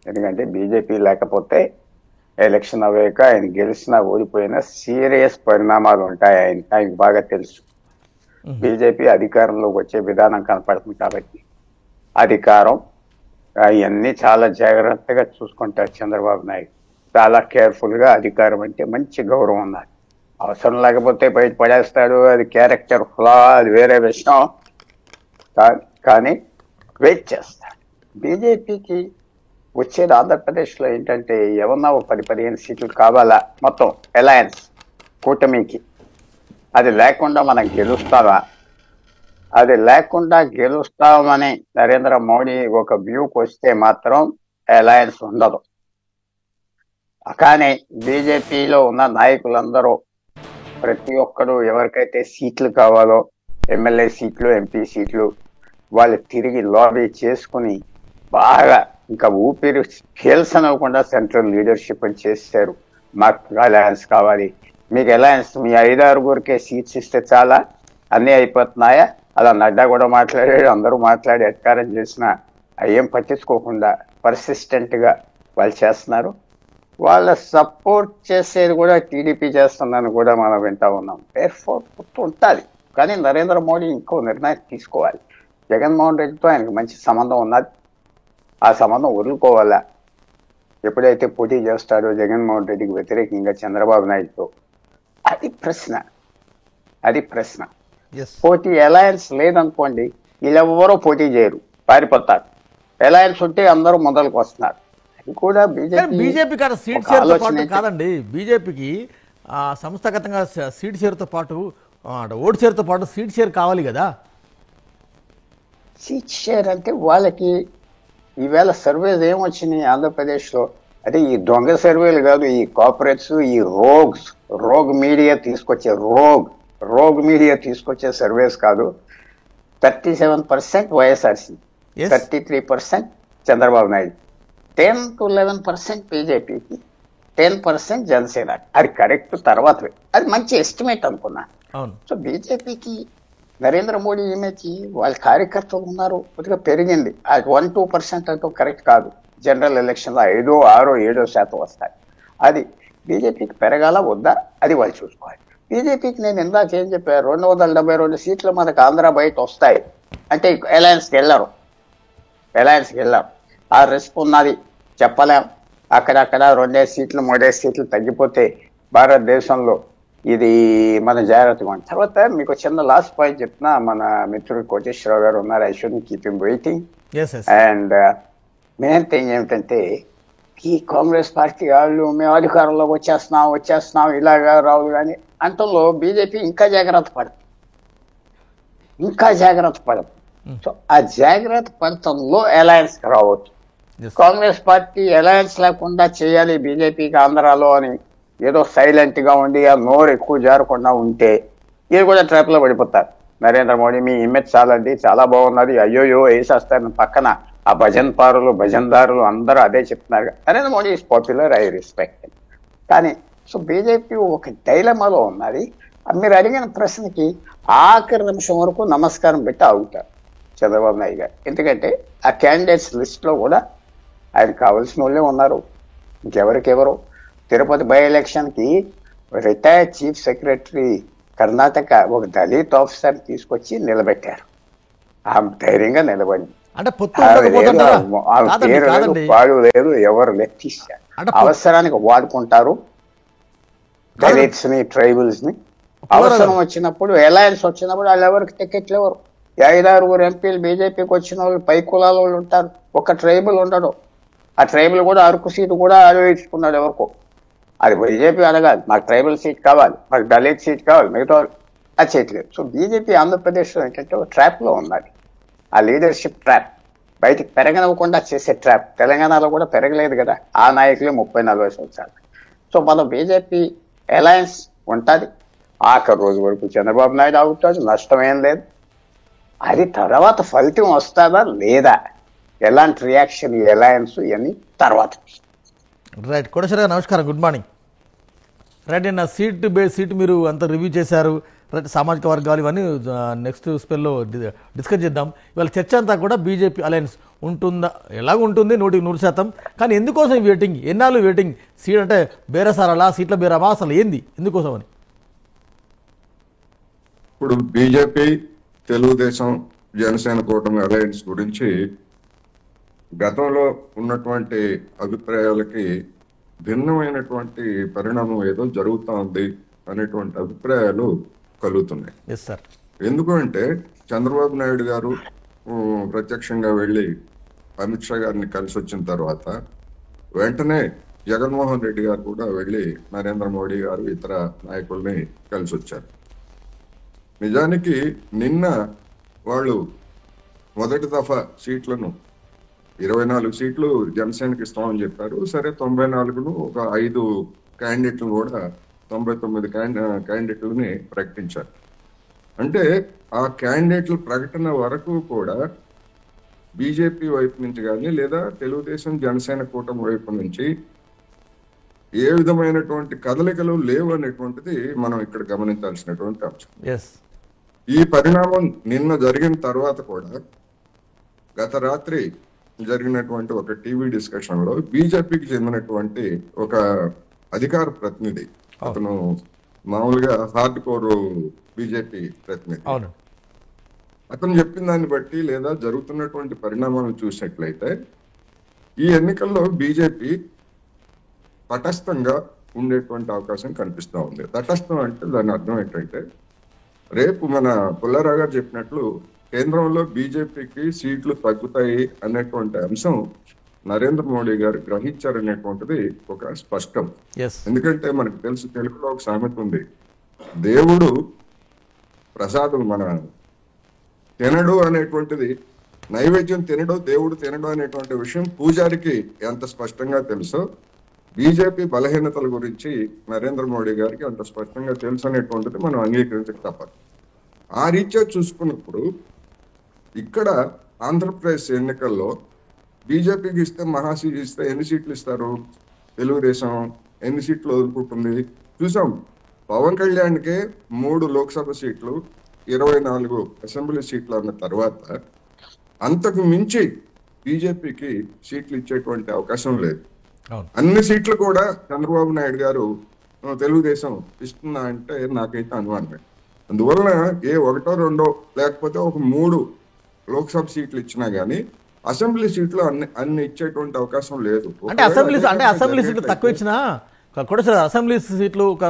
ఎందుకంటే బీజేపీ లేకపోతే ఎలక్షన్ అవ్వాక ఆయన గెలిచినా ఓడిపోయినా సీరియస్ పరిణామాలు ఉంటాయి. ఆయనకు బాగా తెలుసు. బీజేపీ అధికారంలోకి వచ్చే విధానం కనపడుతుంది కాబట్టి అధికారం అవన్నీ చాలా జాగ్రత్తగా చూసుకుంటారు చంద్రబాబు నాయుడు. చాలా కేర్ఫుల్ గా అధికారం అంటే మంచి గౌరవం ఉన్నది. అవసరం లేకపోతే బయట పడేస్తాడు, అది క్యారెక్టర్ ఫ్లా, అది వేరే విషయం. కానీ వెయిట్ చేస్తాడు. బీజేపీకి వచ్చేది ఆంధ్రప్రదేశ్లో ఏంటంటే ఏమన్నా 10-15 సీట్లు కావాలా మొత్తం అలయన్స్ కూటమికి. అది లేకుండా మనం గెలుస్తామా? అది లేకుండా గెలుస్తామని నరేంద్ర మోడీ ఒక వ్యూకి వస్తే మాత్రం అలయన్స్ ఉండదు. కానీ బీజేపీలో ఉన్న నాయకులందరూ ప్రతి ఒక్కరు ఎవరికైతే సీట్లు కావాలో, ఎమ్మెల్యే సీట్లు, ఎంపీ సీట్లు, వాళ్ళు తిరిగి లాబీ చేసుకుని బాగా ఇంకా ఊపిరి పీల్చనివ్వకుండా సెంట్రల్ లీడర్షిప్ చేశారు. మాకు అలయన్స్ కావాలి, మీకు అలయన్స్ మీ 5-6 సీట్స్ ఇస్తే చాలా, అన్నీ అయిపోతున్నాయా? అలా నడ్డా కూడా మాట్లాడాడు, అందరూ మాట్లాడి అధికారం చేసిన ఏం పట్టించుకోకుండా పర్సిస్టెంట్ గా వాళ్ళు చేస్తున్నారు. వాళ్ళ సపోర్ట్ చేసేది కూడా టీడీపీ చేస్తుందని కూడా మనం వింటా ఉన్నాం. ఉంటుంది. కానీ నరేంద్ర మోడీ ఇంకో నిర్ణయం తీసుకోవాలి. జగన్మోహన్ రెడ్డితో ఆయనకు మంచి సంబంధం ఉన్నది. ఆ సంబంధం వదులుకోవాలా? ఎప్పుడైతే పోటీ చేస్తాడో జగన్మోహన్ రెడ్డికి వ్యతిరేకంగా చంద్రబాబు నాయుడుతో, అది ప్రశ్న. పోటీ అలయన్స్ లేదనుకోండి, వీళ్ళెవ్వరూ పోటీ చేయరు, పారిపోతారు. అలయన్స్ ఉంటే అందరూ మొదలుకు వస్తున్నారు. అది కూడా బీజేపీ సీట్ షేర్తో పాటు కాదండి, బీజేపీకి సంస్థాగతంగా సీట్ షేర్తో పాటు ఓటు షేర్తో పాటు సీట్ షేర్ కావాలి కదా. సీట్ షేర్ అంటే వాళ్ళకి ఈవేళ సర్వేస్ ఏమొచ్చినాయి ఆంధ్రప్రదేశ్లో? అంటే ఈ దొంగ సర్వేలు కాదు, ఈ కార్పొరేట్స్, ఈ రోగ్ మీడియా తీసుకొచ్చే సర్వేస్ కాదు. 37% వైఎస్ఆర్సీ, 33% చంద్రబాబు నాయుడు, 10 to 11% బీజేపీకి, 10% జనసేన. అది కరెక్ట్. తర్వాత అది మంచి ఎస్టిమేట్ అనుకున్నా. సో బీజేపీకి నరేంద్ర మోడీ ఇమేజ్, వాళ్ళ కార్యకర్తలు ఉన్నారు, కొద్దిగా పెరిగింది. అది 1-2% అంటూ కరెక్ట్ కాదు. జనరల్ ఎలక్షన్లో 5-6-7% వస్తాయి. అది బీజేపీకి పెరగాల వద్దా, అది వాళ్ళు చూసుకోవాలి. బీజేపీకి నేను ఇందాక ఏం చెప్పాను, 272 సీట్లు మనకు ఆంధ్ర బయట వస్తాయి అంటే అలయన్స్కి వెళ్ళరు. ఆ రిస్క్ ఉన్నది, చెప్పలేం. అక్కడక్కడ 2 సీట్లు 3 సీట్లు తగ్గిపోతే భారతదేశంలో ఇది మన జాగ్రత్తగా ఉంటుంది. తర్వాత మీకు చిన్న లాస్ట్ పాయింట్ చెప్తున్నా. మన మిత్రుడు కోటేశ్వరరావు గారు ఉన్నారు, I should keep him waiting. And main thing ఏమిటంటే, ఈ కాంగ్రెస్ పార్టీ వాళ్ళు మేము అధికారంలోకి వచ్చేస్తున్నాం ఇలాగా రావు కానీ అంటంలో బీజేపీ ఇంకా జాగ్రత్త పడదు. సో ఆ జాగ్రత్త పడటంలో అలయన్స్ రావచ్చు. కాంగ్రెస్ పార్టీ అలయన్స్ లేకుండా చేయాలి బీజేపీకి ఆంధ్రాలో అని ఏదో సైలెంట్ గా ఉండి ఆ నోరు ఎక్కువ జారకుండా ఉంటే ఇది కూడా ట్రాప్ లో పడిపోతారు. నరేంద్ర మోడీ మీ ఇమేజ్ చాలండి, చాలా బాగున్నది, అయ్యోయో వేసేస్తారు. పక్కన ఆ భజన్దారులు అందరూ అదే చెప్తున్నారు. Narendra Modi is popular, I respect. కానీ సో బీజేపీ ఒక డైలమాలో ఉన్నది. మీరు అడిగిన ప్రశ్నకి ఆఖరి నిమిషం వరకు నమస్కారం పెట్టి ఆగుతారు చంద్రబాబు నాయుడు గారు. ఎందుకంటే ఆ క్యాండిడేట్స్ లిస్ట్ లో కూడా ఆయన కావాల్సిన వాళ్ళే ఉన్నారు. ఇంకెవరికెవరు? తిరుపతి బై ఎలక్షన్ కి రిటైర్డ్ చీఫ్ సెక్రటరీ కర్ణాటక ఒక దళిత్ ఆఫీసర్ తీసుకొచ్చి నిలబెట్టారు. ఆమె ధైర్యంగా నిలబడి, వాడు లేదు, ఎవరు లేదు, తీశారు. అవసరానికి వాడుకుంటారు దళిత్స్ ని, ట్రైబల్స్ ని. అవసరం వచ్చినప్పుడు, అలయన్స్ వచ్చినప్పుడు వాళ్ళు ఎవరికి టికెట్లు ఎవరు? 5-6 ఎంపీలు బీజేపీకి వచ్చిన వాళ్ళు పై కులాల వాళ్ళు ఉంటారు, ఒక ట్రైబల్ ఉండడు. ఆ ట్రైబల్ కూడా అరకు సీటు కూడా ఆలోచించుకున్నాడు ఎవరికో. అది బీజేపీ అడగాలి, మాకు ట్రైబల్ సీట్ కావాలి, మాకు దళిత్ సీట్ కావాలి, మిగతా అది చేయట్లేదు. సో బీజేపీ ఆంధ్రప్రదేశ్లో ఏంటంటే ఒక ట్రాప్ లో ఉన్నది. ఆ లీడర్షిప్ ట్రాప్, బయటికి పెరగనివ్వకుండా చేసే ట్రాప్. తెలంగాణలో కూడా పెరగలేదు కదా ఆ నాయకులే 30-40 సంవత్సరాలు. సో మన బీజేపీ అలయన్స్ ఉంటుంది. ఆఖరి రోజు వరకు చంద్రబాబు నాయుడు అవుతాడు, నష్టమేం లేదు. అది తర్వాత ఫలితం వస్తుందా లేదా, ఎలాంటి రియాక్షన్ ఈ అలయన్స్ ఇవన్నీ తర్వాత. రైట్. కోటేశ్వర గారు నమస్కారం, గుడ్ మార్నింగ్. రైట్, నా సీట్ మీరు అంత రివ్యూ చేశారు. రైట్, సామాజిక వర్గాలు ఇవన్నీ నెక్స్ట్ స్పెల్లో డిస్కస్ చేద్దాం. ఇవాళ చర్చ అంతా కూడా బీజేపీ అలయన్స్ ఉంటుందా? ఎలాగ ఉంటుంది 100%. కానీ ఎందుకోసం వెయిటింగ్? ఎన్నాళ్ళు వెయిటింగ్? సీట్ అంటే బేరసారాలా, సీట్ల బేరమా, అసలు ఏంది, ఎందుకోసం అని? ఇప్పుడు బీజేపీ, తెలుగుదేశం, జనసేన కూటమి అలయన్స్ గురించి గతంలో ఉన్నటువంటి అభిప్రాయాలకి భిన్నమైనటువంటి పరిణామం ఏదో జరుగుతూ ఉంది అనేటువంటి అభిప్రాయాలు కలుగుతున్నాయి. Yes sir. ఎందుకంటే చంద్రబాబు నాయుడు గారు ప్రత్యక్షంగా వెళ్ళి అమిత్ షా గారిని కలిసి వచ్చిన తర్వాత వెంటనే జగన్మోహన్ రెడ్డి గారు కూడా వెళ్ళి నరేంద్ర మోడీ గారు ఇతర నాయకుల్ని కలిసి వచ్చారు. నిజానికి నిన్న వాళ్ళు మొదటి దఫా సీట్లను 24 సీట్లు జనసేనకి ఇస్తామని చెప్పారు. సరే 94ను ఒక 5 క్యాండిడేట్లు కూడా 99 క్యాండిడేట్లని ప్రకటించారు. అంటే ఆ క్యాండిడేట్ల ప్రకటన వరకు కూడా బీజేపీ వైపు నుంచి కానీ లేదా తెలుగుదేశం జనసేన కూటమి వైపు నుంచి ఏ విధమైనటువంటి కదలికలు లేవు అనేటువంటిది మనం ఇక్కడ గమనించాల్సినటువంటి అంశం. ఈ పరిణామం నిన్న జరిగిన తర్వాత కూడా గత రాత్రి జరిగినటువంటి ఒక టీవీ డిస్కషన్ లో బీజేపీకి చెందినటువంటి ఒక అధికార ప్రతినిధి, అతను మామూలుగా హార్డ్ కోర్ బీజేపీ ప్రతినిధి, అతను చెప్పిన దాన్ని బట్టి లేదా జరుగుతున్నటువంటి పరిణామాలను చూసినట్లయితే ఈ ఎన్నికల్లో బీజేపీ తటస్థంగా ఉండేటువంటి అవకాశం కనిపిస్తూ ఉంది. తటస్థం అంటే దాని అర్థం ఏంటంటే రేపు మన పుల్లారావు గారు చెప్పినట్లు కేంద్రంలో బీజేపీకి సీట్లు తగ్గుతాయి అనేటువంటి అంశం నరేంద్ర మోడీ గారు గ్రహించారనేటువంటిది ఒక స్పష్టం. ఎందుకంటే మనకు తెలుసు, తెలుగులో ఒక సామెత ఉంది, దేవుడు ప్రసాదం మన తినడు అనేటువంటిది, నైవేద్యం తినడు దేవుడు తినడు అనేటువంటి విషయం పూజారికి ఎంత స్పష్టంగా తెలుసో బీజేపీ బలహీనతల గురించి నరేంద్ర మోడీ గారికి అంత స్పష్టంగా తెలుసు అనేటువంటిది మనం అంగీకరించక తప్పదు. ఆ రీత్యా చూసుకున్నప్పుడు ఇక్కడ ఆంధ్రప్రదేశ్ ఎన్నికల్లో బీజేపీకి ఇస్తే మహాసీట్ ఇస్తే ఎన్ని సీట్లు ఇస్తారు? తెలుగుదేశం ఎన్ని సీట్లు వదులుకుంటుంది చూసాం. పవన్ కళ్యాణ్కే 3 లోక్సభ సీట్లు 24 అసెంబ్లీ సీట్లు అన్న తర్వాత అంతకు మించి బీజేపీకి సీట్లు ఇచ్చేటువంటి అవకాశం లేదు. అన్ని సీట్లు కూడా చంద్రబాబు నాయుడు గారు తెలుగుదేశం ఇస్తుందా అంటే నాకైతే అనుమానమే. అందువలన ఏ 1, 2 లేకపోతే ఒక 3 లోక్సభ సీట్లు ఇచ్చినా గానీ అసెంబ్లీ సీట్లు అన్ని ఇచ్చేటువంటి అవకాశం లేదు. అంటే అసెంబ్లీ సీట్లు తక్కువ ఇచ్చినా కూడా సార్, అసెంబ్లీ సీట్లు ఒక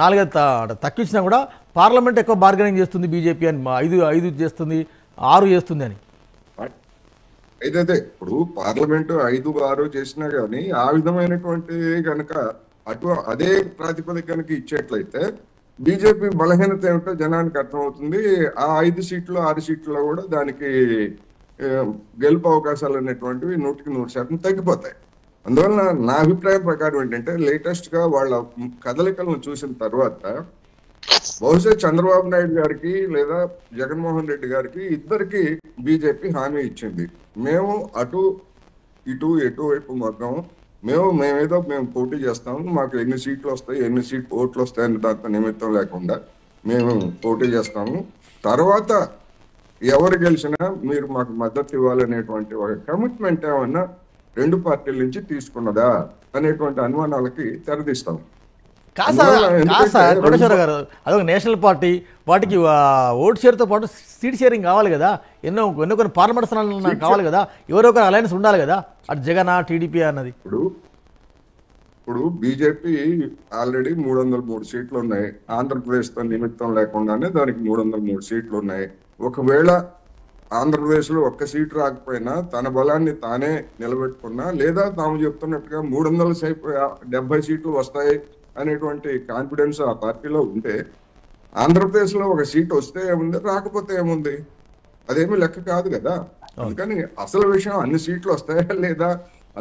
4 తక్కువ ఇచ్చినా కూడా పార్లమెంట్ ఎక్కువ బార్గెనింగ్ చేస్తుంది బీజేపీ అని, 5 చేస్తుంది, 6 చేస్తుంది అని. అయితే ఇప్పుడు పార్లమెంటు 5, 6 చేసినా గానీ ఆ విధమైనటువంటి కనుక అదే ప్రాతిపదిక కనుక ఇచ్చేట్లయితే బీజేపీ బలహీనత ఏమిటో జనానికి అర్థమవుతుంది. ఆ 5 సీట్లు 6 సీట్లలో కూడా దానికి గెలుపు అవకాశాలు అనేటువంటివి 100% తగ్గిపోతాయి. అందువలన నా అభిప్రాయం ప్రకారం ఏంటంటే లేటెస్ట్ గా వాళ్ళ కదలికలను చూసిన తర్వాత బహుశా చంద్రబాబు నాయుడు గారికి లేదా జగన్మోహన్ రెడ్డి గారికి ఇద్దరికి బీజేపీ హామీ ఇచ్చింది, మేము అటు ఇటు ఎటువైపు మొత్తం మేమేదో పోటీ చేస్తాము, మాకు ఎన్ని సీట్లు వస్తాయి ఎన్ని ఓట్లు వస్తాయని దాంతో నిమిత్తం లేకుండా మేము పోటీ చేస్తాము, తర్వాత ఎవరు గెలిచినా మీరు మాకు మద్దతు ఇవ్వాలనేటువంటి ఒక కమిట్మెంట్ ఏమన్నా 2 పార్టీల నుంచి తీసుకున్నదా అనేటువంటి అనుమానాలకి తెరదీస్తాం. కోటేశ్వర గారు, అదొక నేషనల్ పార్టీ, వాటికి ఓటు షేర్తో పాటు సీట్ షేరింగ్ కావాలి కదా, ఎన్నో కొన్ని పార్లమెంట్ స్థానాలు కావాలి కదా, ఎవరో ఒక అలయన్స్ ఉండాలి కదా, అటు జగన్ టీడీపీ అన్నది. ఇప్పుడు బీజేపీ ఆల్రెడీ 303 సీట్లు ఉన్నాయి. ఆంధ్రప్రదేశ్ తో నిమిత్తం లేకుండానే దానికి 303 సీట్లు ఉన్నాయి. ఒకవేళ ఆంధ్రప్రదేశ్ లో ఒక్క సీటు రాకపోయినా తన బలాన్ని తానే నిలబెట్టుకున్నా లేదా తాము చెప్తున్నట్టుగా 370 సీట్లు వస్తాయి అనేటువంటి కాన్ఫిడెన్స్ ఆ పార్టీలో ఉంటే ఆంధ్రప్రదేశ్ లో ఒక సీట్ వస్తే ఏముంది, రాకపోతే ఏముంది, అదేమీ లెక్క కాదు కదా. అందుకని అసలు విషయం అన్ని సీట్లు వస్తాయా లేదా.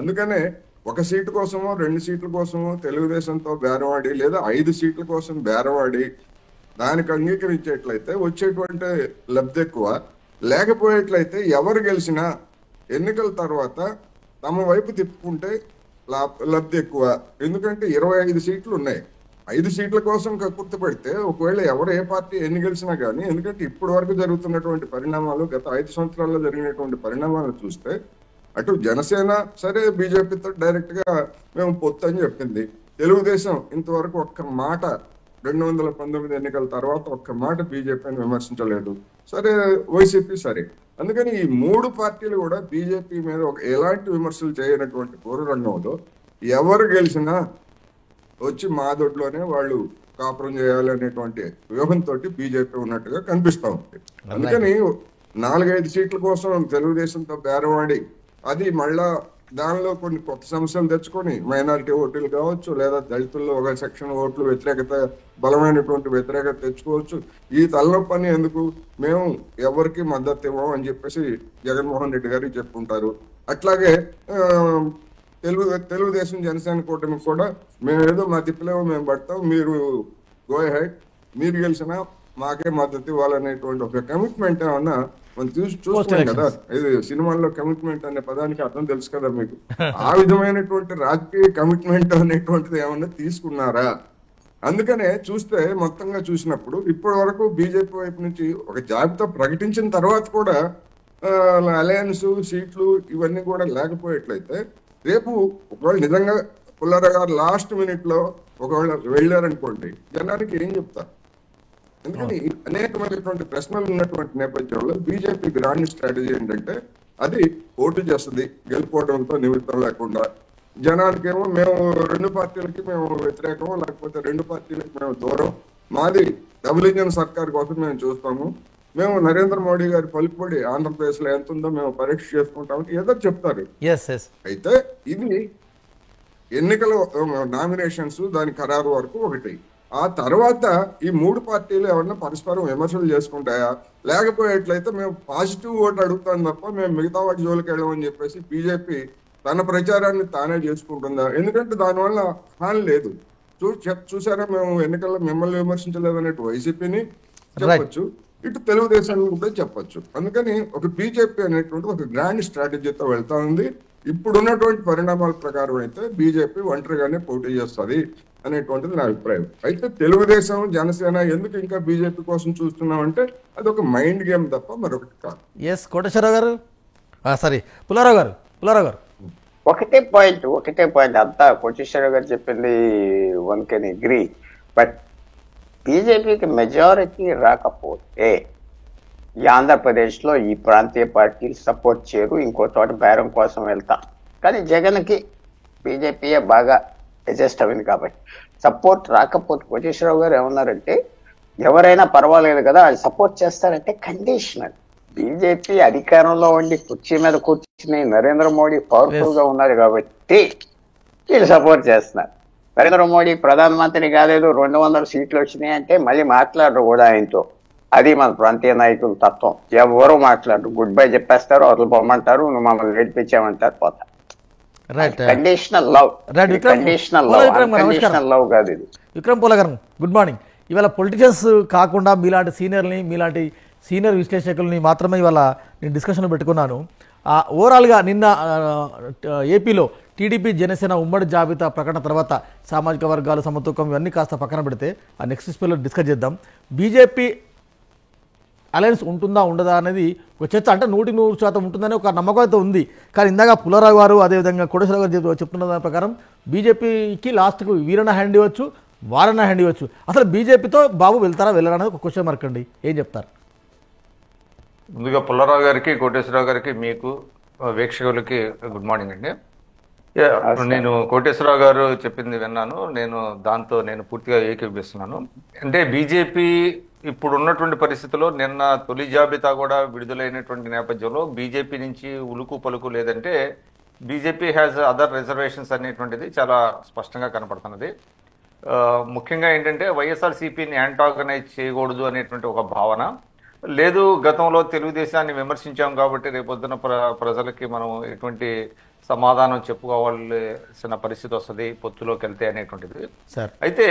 అందుకనే 1 సీటు కోసమో 2 సీట్ల కోసమో తెలుగుదేశంతో బేరవాడి లేదా 5 సీట్ల కోసం బేరవాడి దానికి అంగీకరించేట్లయితే వచ్చేటువంటి లబ్ధి ఎక్కువ, లేకపోయేట్లయితే ఎవరు గెలిచినా ఎన్నికల తర్వాత తమ వైపు తిప్పుకుంటే లబ్ధి ఎక్కువ. ఎందుకంటే 25 సీట్లు ఉన్నాయి. 5 సీట్ల కోసం కక్కుర్తిపడితే ఒకవేళ ఎవరు ఏ పార్టీ ఎన్ని గెలిచినా కానీ, ఎందుకంటే ఇప్పటి వరకు జరుగుతున్నటువంటి పరిణామాలు, గత 5 సంవత్సరాల్లో జరిగినటువంటి పరిణామాలు చూస్తే అటు జనసేన సరే బీజేపీతో డైరెక్ట్ గా మేము పొత్తు అని చెప్పింది. తెలుగుదేశం ఇంతవరకు ఒక్క మాట 2019 ఎన్నికల తర్వాత ఒక్క మాట బీజేపీని విమర్శించలేదు. సరే వైసీపీ సరే. అందుకని ఈ మూడు పార్టీలు కూడా బీజేపీ మీద ఎలాంటి విమర్శలు చేయనటువంటి పూర్వరంగంలో ఎవరు గెలిచినా వచ్చి మా దొడ్లోనే వాళ్ళు కాపురం చేయాలనేటువంటి వ్యూహంతో బీజేపీ ఉన్నట్టుగా కనిపిస్తా ఉంది. అందుకని 4-5 సీట్ల కోసం తెలుగుదేశంతో బేరవాడి అది మళ్ళా దానిలో కొన్ని కొత్త సమస్యలు తెచ్చుకొని మైనారిటీ ఓట్లు కావచ్చు, లేదా దళితుల్లో ఒక సెక్షన్ ఓట్లు వ్యతిరేకత బలమైనటువంటి వ్యతిరేకత తెచ్చుకోవచ్చు. ఈ తలనొప్పని ఎందుకు మేము ఎవరికి మద్దతు ఇవ్వం అని చెప్పేసి జగన్మోహన్ రెడ్డి గారికి చెప్పుకుంటారు. అట్లాగే తెలుగుదేశం జనసేన కూటమి కూడా మేము ఏదో మా తిప్పలేమో మేము పడతాం, మీరు గో హెడ్, మీరు గెలిచినా మాకే మద్దతు ఇవ్వాలనేటువంటి ఒక కమిట్మెంట్ ఏమన్నా మనం చూస్తున్నాం కదా. ఇది సినిమాల్లో కమిట్మెంట్ అనే పదానికి అర్థం తెలుసు కదా మీకు. ఆ విధమైనటువంటి రాజకీయ కమిట్మెంట్ అనేటువంటిది ఏమన్నా తీసుకున్నారా? అందుకనే చూస్తే మొత్తంగా చూసినప్పుడు ఇప్పటి వరకు బీజేపీ వైపు నుంచి ఒక జాబితా ప్రకటించిన తర్వాత కూడా అలయన్స్ సీట్లు ఇవన్నీ కూడా లేకపోయేట్లయితే రేపు ఒకవేళ నిజంగా పుల్లారావు గారు లాస్ట్ మినిట్ లో ఒకవేళ వెళ్ళారనుకోండి, జనానికి ఏం చెప్తారు? ఎందుకని అనేకమైనటువంటి ప్రశ్నలు ఉన్నటువంటి నేపథ్యంలో బీజేపీ గ్రాండ్ స్ట్రాటజీ ఏంటంటే అది పోటీ చేస్తుంది గెలుపోవడంతో నిమిత్తం లేకుండా. జనానికేమో మేము 2 పార్టీలకి మేము వ్యతిరేకమో లేకపోతే 2 పార్టీలకి మేము దూరం, మాది డబుల్ ఇంజన్ సర్కార్ కోసం మేము చూస్తాము, మేము నరేంద్ర మోడీ గారి పలుకుబడి ఆంధ్రప్రదేశ్ లో ఎంత ఉందో మేము పరీక్ష చేసుకుంటామని ఏదో చెప్తారు. అయితే ఇది ఎన్నికల నామినేషన్స్ దాని ఖరారు వరకు ఒకటి. ఆ తర్వాత ఈ 3 పార్టీలు ఏమన్నా పరస్పరం విమర్శలు చేసుకుంటాయా? లేకపోయేట్లయితే మేము పాజిటివ్ ఓటు అడుగుతాం తప్ప మేము మిగతా వాటి జోలికి వెళ్ళమని చెప్పేసి బీజేపీ తన ప్రచారాన్ని తానే చేసుకుంటుందా? ఎందుకంటే దానివల్ల హాని లేదు. చూసారా, మేము ఎన్నికల్లో మిమ్మల్ని విమర్శించలేదన్నట్టు వైసీపీని చెప్పొచ్చు, ఇటు తెలుగుదేశాన్ని కూడా చెప్పొచ్చు. అందుకని ఒక బీజేపీ అనేటువంటి ఒక గ్రాండ్ స్ట్రాటజీతో వెళ్తా ఉంది. ఇప్పుడున్నటువంటి పరిణామాల ప్రకారం అయితే బీజేపీ ఒంటరిగానే పోటీ చేస్తుంది అనేటువంటిది నా అభిప్రాయం. అయితే తెలుగుదేశం జనసేన ఎందుకు ఇంకా బీజేపీ కోసం చూస్తున్నాం అంటే అది ఒక మైండ్ గేమ్ తప్ప మరొకటి కాదు. కోటేశ్వరరావు గారు, సారీ పుల్లారావు గారు ఒకటే పాయింట్ అంతా కోటేశ్వరరావు గారు చెప్పింది వన్ కెన్ అగ్రీ. బట్ బీజేపీకి మెజారిటీ రాకపోతే ఈ ఆంధ్రప్రదేశ్లో ఈ ప్రాంతీయ పార్టీలు సపోర్ట్ చేయరు, ఇంకో చోట బేరం కోసం వెళ్తాం. కానీ జగన్కి బీజేపీయే బాగా అడ్జస్ట్ అయింది కాబట్టి సపోర్ట్ రాకపోతే కోటేశ్వరరావు గారు ఏమన్నారంటే ఎవరైనా పర్వాలేదు కదా అది సపోర్ట్ చేస్తారంటే కండిషనల్. బీజేపీ అధికారంలో ఉండి కుర్చీ మీద కూర్చుని నరేంద్ర మోడీ పవర్ఫుల్ గా ఉన్నారు కాబట్టి వీళ్ళు సపోర్ట్ చేస్తున్నారు. నరేంద్ర మోడీ ప్రధానమంత్రి కాలేదు 200 సీట్లు వచ్చినాయి అంటే మళ్ళీ మాట్లాడరు కూడా ఆయనతో. అది మన ప్రాంతీయ నాయకుల తత్వం. ఎవరు మాట్లాడరు, గుడ్ బై చెప్పేస్తారు, అవతల పొమ్మంటారు, నువ్వు మమ్మల్ని గెలిపించామంటారు, పోతారు. కండిషనల్ లవ్ కాదు ఇది. విక్రమ్ పూల గారు గుడ్ మార్నింగ్. ఇవాళ పొలిటిషియన్స్ కాకుండా మీలాంటి సీనియర్ విశ్లేషకుల్ని మాత్రమే ఇవాళ నేను డిస్కషన్ పెట్టుకున్నాను. ఓవరాల్గా నిన్న ఏపీలో టీడీపీ జనసేన ఉమ్మడి జాబితా ప్రకటన తర్వాత సామాజిక వర్గాలు సమతూకం ఇవన్నీ కాస్త పక్కన పెడితే ఆ నెక్స్ట్ స్పేలో డిస్కస్ చేద్దాం. బీజేపీ అలయన్స్ ఉంటుందా ఉండదా అనేది ఒక చర్చ. అంటే 100% ఉంటుందని ఒక నమ్మకం అయితే ఉంది. కానీ ఇందాక పుల్లారావు గారు అదేవిధంగా కోటేశ్వరరావు గారు చెప్తున్న దాని ప్రకారం బీజేపీకి లాస్ట్కు వీరన్న హ్యాండ్ ఇవ్వచ్చు, వారన్న హ్యాండ్ ఇవ్వచ్చు. అసలు బీజేపీతో బాబు వెళ్తారా వెళ్ళరా అనేది ఒక క్వశ్చన్ మార్క్ అండి. ఏం చెప్తారు? ముందుగా పుల్లారావు గారికి, కోటేశ్వరరావు గారికి, మీకు వీక్షకులకి గుడ్ మార్నింగ్ అండి. నేను కోటేశ్వరరావు గారు చెప్పింది విన్నాను, దాంతో నేను పూర్తిగా ఏకీభవిస్తున్నాను. అంటే బీజేపీ ఇప్పుడు ఉన్నటువంటి పరిస్థితుల్లో నిన్న తొలి జాబితా కూడా విడుదలైనటువంటి నేపథ్యంలో బీజేపీ నుంచి ఉలుకు పలుకు లేదంటే బీజేపీ హ్యాజ్ అదర్ రిజర్వేషన్స్ అనేటువంటిది చాలా స్పష్టంగా కనపడుతున్నది. ముఖ్యంగా ఏంటంటే వైఎస్ఆర్సీపీని యాంటాగనైజ్ చేయకూడదు అనేటువంటి ఒక భావన లేదు. గతంలో తెలుగుదేశాన్ని విమర్శించాం కాబట్టి రేపొద్దున ప్రజలకి మనం ఎటువంటి సమాధానం చెప్పుకోవాల్సిన పరిస్థితి వస్తుంది పొత్తులోకి వెళ్తే అనేటువంటిది. అయితే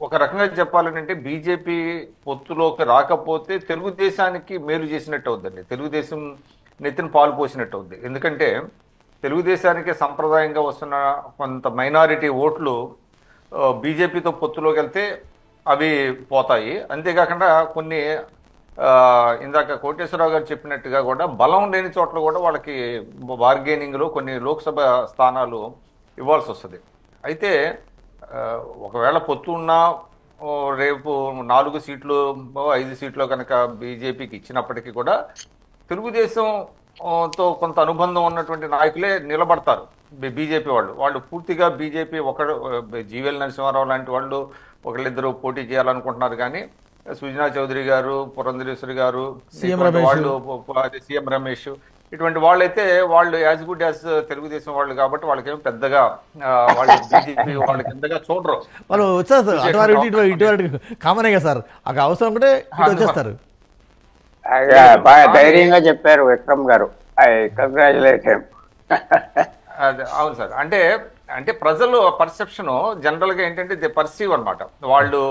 ఒక రకంగా చెప్పాలంటే బీజేపీ పొత్తులోకి రాకపోతే తెలుగుదేశానికి మేలు చేసినట్టు అవుద్దండి, తెలుగుదేశం నెత్తిన పాలు పోసినట్టు అవుద్ది. ఎందుకంటే తెలుగుదేశానికి సంప్రదాయంగా వస్తున్న కొంత మైనారిటీ ఓట్లు బీజేపీతో పొత్తులోకి వెళ్తే అవి పోతాయి. అంతేకాకుండా కొన్ని ఇందాక కోటేశ్వరరావు గారు చెప్పినట్టుగా కూడా బలం లేని చోట్ల కూడా వాళ్ళకి బార్గెనింగ్లో కొన్ని లోక్సభ స్థానాలు ఇవ్వాల్సి వస్తుంది. అయితే ఒకవేళ పొత్తు ఉన్నా రేపు 4 సీట్లు 5 సీట్లు కనుక బీజేపీకి ఇచ్చినప్పటికీ కూడా తెలుగుదేశంతో కొంత అనుబంధం ఉన్నటువంటి నాయకులే నిలబడతారు. బీజేపీ వాళ్ళు పూర్తిగా బీజేపీ జీవీఎల్ నరసింహారావు లాంటి వాళ్ళు ఒకళ్ళిద్దరు పోటీ చేయాలనుకుంటున్నారు. కానీ సుజనా చౌదరి గారు, పురంధరేశ్వరి గారు, వాళ్ళు సీఎం రమేష్ ఇటువంటి వాళ్ళైతే వాళ్ళు యాజ్ గుడ్ యాజ్ తెలుగుదేశం వాళ్ళు కాబట్టి వాళ్ళకేమో పెద్దగా వాళ్ళు బీజేపీ వాళ్ళకి పెద్దగా చూడరు. వాళ్ళు వచ్చేస్తారు కామనే కదా సార్, అక్కడ అవసరం కూడా వచ్చేస్తారు. బాగా ధైర్యంగా చెప్పారు విక్రమ్ గారు, ఐ కంగ్రాచులేట్ హిమ్. అదే అవును సార్. అంటే ప్రజలు పర్సెప్షన్ జనరల్ గా ఏంటంటే దే పర్సీవ్ అనమాట. వాళ్ళు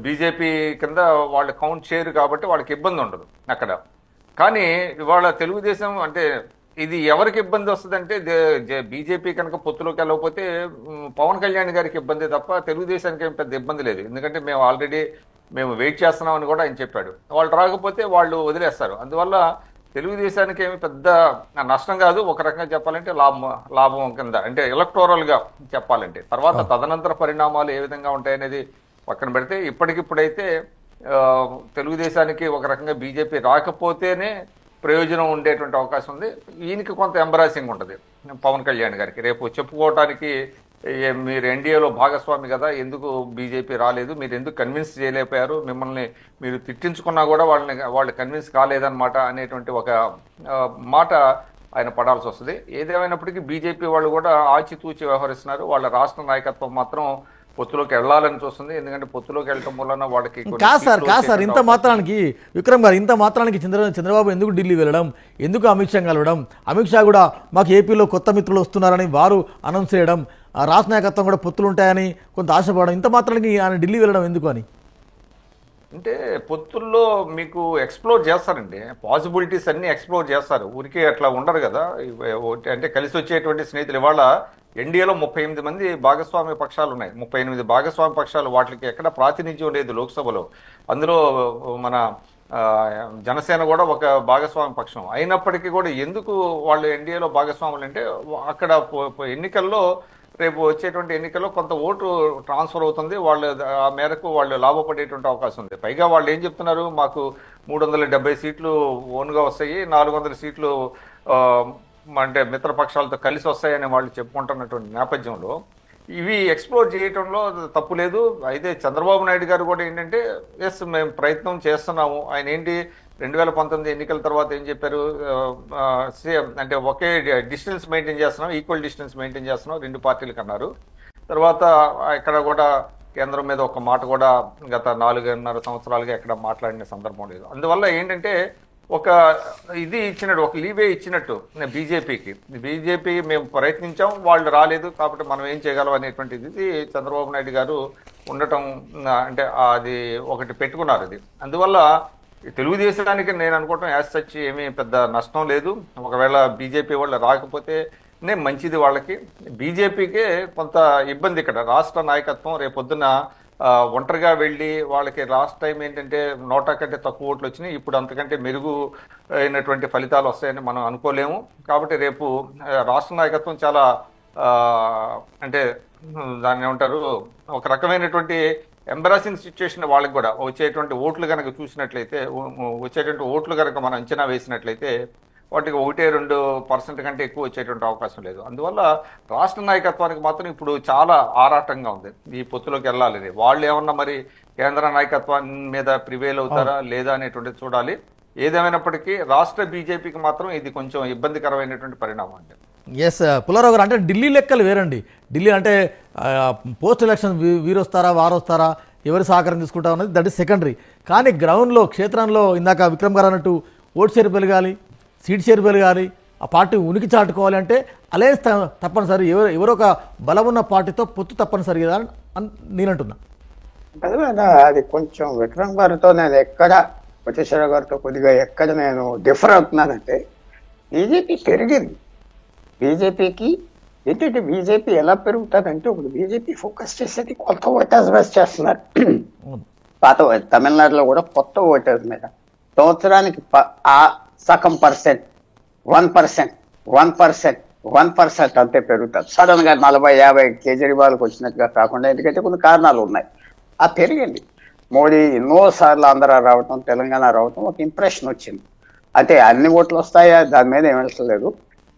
బీజేపీ కింద వాళ్ళు కౌంట్ చేయరు కాబట్టి వాళ్ళకి ఇబ్బంది ఉండదు అక్కడ. కానీ ఇవాళ తెలుగుదేశం అంటే ఇది ఎవరికి ఇబ్బంది వస్తుందంటే బీజేపీ కనుక పొత్తులోకి వెళ్ళకపోతే పవన్ కళ్యాణ్ గారికి ఇబ్బంది తప్ప తెలుగుదేశానికి ఏం పెద్ద ఇబ్బంది లేదు. ఎందుకంటే మేము వెయిట్ చేస్తున్నామని కూడా ఆయన చెప్పాడు. వాళ్ళు రాకపోతే వాళ్ళు వదిలేస్తారు. అందువల్ల తెలుగుదేశానికి ఏమి పెద్ద నష్టం కాదు. ఒక రకంగా చెప్పాలంటే లాభం కింద, అంటే ఎలక్టోరల్ గా చెప్పాలంటే. తర్వాత తదనంతర పరిణామాలు ఏ విధంగా ఉంటాయనేది పక్కన పెడితే ఇప్పటికిప్పుడైతే తెలుగుదేశానికి ఒక రకంగా బీజేపీ రాకపోతేనే ప్రయోజనం ఉండేటువంటి అవకాశం ఉంది. ఈయనకి కొంత ఎంబరాసింగ్ ఉంటుంది పవన్ కళ్యాణ్ గారికి. రేపు చెప్పుకోవటానికి మీరు ఎన్డీఏలో భాగస్వామి కదా, ఎందుకు బీజేపీ రాలేదు, మీరు ఎందుకు కన్విన్స్ చేయలేకపోయారు, మిమ్మల్ని మీరు తిట్టించుకున్నా కూడా వాళ్ళు కన్విన్స్ కాలేదన్నమాట అనేటువంటి ఒక మాట ఆయన పడాల్సి వస్తుంది. ఏదేమైనప్పటికీ బీజేపీ వాళ్ళు కూడా ఆచితూచి వ్యవహరిస్తున్నారు. వాళ్ళ రాష్ట్ర నాయకత్వం మాత్రం పొత్తులోకి వెళ్ళాలని చూస్తుంది. ఎందుకంటే పొత్తులోకి వెళ్ళటం వలన వాళ్ళకి కాదు సార్ ఇంత మాత్రానికి విక్రమ్ గారు, ఇంత మాత్రానికి చంద్రబాబు ఎందుకు ఢిల్లీ వెళ్ళడం, ఎందుకు అమిత్ షా కలవడం, అమిత్ షా కూడా మాకు ఏపీలో కొత్త మిత్రులు వస్తున్నారని వారు అనౌన్స్ చేయడం, రాష్ట్ర నాయకత్వం కూడా పొత్తులు ఉంటాయని కొంత ఆశపడడం, ఇంత మాత్రానికి ఆయన ఢిల్లీ వెళ్ళడం ఎందుకు అని? అంటే పొత్తుల్లో మీకు ఎక్స్ప్లోర్ చేస్తారండి, పాసిబిలిటీస్ అన్ని ఎక్స్ప్లోర్ చేస్తారు. ఊరికే అట్లా ఉండరు కదా. అంటే కలిసి వచ్చేటువంటి స్నేహితులు ఇవాళ ఎన్డీఏలో 38 మంది భాగస్వామ్య పక్షాలు ఉన్నాయి. 38 భాగస్వామ్య పక్షాలు, వాటికి ఎక్కడ ప్రాతినిధ్యం లేదు లోక్సభలో. అందులో మన జనసేన కూడా ఒక భాగస్వామ్య పక్షం అయినప్పటికీ కూడా ఎందుకు వాళ్ళు ఎన్డీఏలో భాగస్వాములు అంటే అక్కడ ఎన్నికల్లో రేపు వచ్చేటువంటి ఎన్నికల్లో కొంత ఓటు ట్రాన్స్ఫర్ అవుతుంది. వాళ్ళు ఆ మేరకు వాళ్ళు లాభపడేటువంటి అవకాశం ఉంది. పైగా వాళ్ళు ఏం చెప్తున్నారు, మాకు 370 సీట్లు ఓన్గా వస్తాయి, 400 సీట్లు అంటే మిత్రపక్షాలతో కలిసి వస్తాయని వాళ్ళు చెప్పుకుంటున్నటువంటి నేపథ్యంలో ఇవి ఎక్స్ప్లోర్ చేయటంలో తప్పు లేదు. అయితే చంద్రబాబు నాయుడు గారు కూడా ఏంటంటే ఎస్ మేము ప్రయత్నం చేస్తున్నాము. ఆయన ఏంటి 2019 ఎన్నికల తర్వాత ఏం చెప్పారు, సేమ్ అంటే ఒకే డిస్టెన్స్ మెయింటైన్ చేస్తున్నాం, ఈక్వల్ డిస్టెన్స్ మెయింటైన్ చేస్తున్నాం 2 పార్టీలకు అన్నారు. తర్వాత ఇక్కడ కూడా కేంద్రం మీద ఒక మాట కూడా గత 4.5 సంవత్సరాలుగా ఎక్కడ మాట్లాడిన సందర్భం లేదు. అందువల్ల ఏంటంటే ఒక ఇది ఇచ్చినట్టు, ఒక లీవే ఇచ్చినట్టు బీజేపీ మేము ప్రయత్నించాం, వాళ్ళు రాలేదు కాబట్టి మనం ఏం చేయగలం అనేటువంటిది చంద్రబాబు నాయుడు గారు ఉండటం అంటే అది ఒకటి పెట్టుకున్నారు. అది అందువల్ల తెలుగుదేశానికి నేను అనుకోవటం యాజ్ సచ్ ఏమీ పెద్ద నష్టం లేదు. ఒకవేళ బీజేపీ వాళ్ళు రాకపోతే మంచిది వాళ్ళకి. బీజేపీకే కొంత ఇబ్బంది ఇక్కడ. రాష్ట్ర నాయకత్వం రేపొద్దున ఒంటరిగా వెళ్ళి వాళ్ళకి లాస్ట్ టైం ఏంటంటే 100 కంటే తక్కువ ఓట్లు వచ్చినాయి, ఇప్పుడు అంతకంటే మెరుగు అయినటువంటి ఫలితాలు వస్తాయని మనం అనుకోలేము. కాబట్టి రేపు రాష్ట్ర నాయకత్వం చాలా అంటే దాన్ని ఏమంటారు, ఒక రకమైనటువంటి ఎంబరాసింగ్ సిచ్యువేషన్ వాళ్ళకి కూడా. వచ్చేటువంటి ఓట్లు కనుక చూసినట్లయితే, వచ్చేటువంటి ఓట్లు కనుక మనం అంచనా వేసినట్లయితే వాటికి 1-2% కంటే ఎక్కువ వచ్చేటువంటి అవకాశం లేదు. అందువల్ల రాష్ట్ర నాయకత్వానికి మాత్రం ఇప్పుడు చాలా ఆరాటంగా ఉంది ఈ పొత్తులోకి వెళ్ళాలి. వాళ్ళు ఏమన్నా మరి కేంద్ర నాయకత్వం మీద ప్రివేల్ అవుతారా లేదా అనేటువంటిది చూడాలి. ఏదేమైనప్పటికీ రాష్ట్ర బీజేపీకి మాత్రం ఇది కొంచెం ఇబ్బందికరమైనటువంటి పరిణామం అండి. ఎస్ పుల్లారావు గారు, అంటే ఢిల్లీ లెక్కలు వేరండి. ఢిల్లీ అంటే పోస్ట్ ఎలక్షన్ వీరు వస్తారా వారు వస్తారా, ఎవరు సహకారం తీసుకుంటారు అనేది దట్ ఈస్ సెకండరీ. కానీ గ్రౌండ్లో క్షేత్రంలో ఇందాక విక్రమ్ గారు అన్నట్టు ఓటు షేర్ పెరగాలి, సీట్ షేర్ పెరగాలి, ఆ పార్టీ ఉనికి చాటుకోవాలి అంటే అలయన్స్ తప్పనిసరి. ఎవరో ఒక బలం ఉన్న పార్టీతో పొత్తు తప్పనిసరి కదా అని నేను అంటున్నా. అది కొంచెం విక్రమ్ గారితో నేను ఎక్కడ, కోటేశ్వర గారితో కొద్దిగా ఎక్కడ నేను డిఫర్ అవుతున్నానంటే, బీజేపీ పెరిగింది. బీజేపీకి ఏంటంటే బీజేపీ ఎలా పెరుగుతుందంటే, ఇప్పుడు బీజేపీ ఫోకస్ చేసేది కొత్త ఓటర్స్ బస్ చేస్తున్నారు. పాత తమిళనాడులో కూడా కొత్త ఓటర్స్ మీద సంవత్సరానికి ఆ సగం పర్సెంట్ 1%, 1% అంతే పెరుగుతుంది. సడన్ గా 40-50 కేజ్రీవాల్కి వచ్చినట్టుగా కాకుండా, ఎందుకంటే కొన్ని కారణాలు ఉన్నాయి. ఆ పెరిగింది. మోడీ ఎన్నోసార్లు ఆంధ్ర రావటం, తెలంగాణ రావటం ఒక ఇంప్రెషన్ వచ్చింది. అంటే అన్ని ఓట్లు వస్తాయా దాని మీద ఏం వెళ్ళలేదు.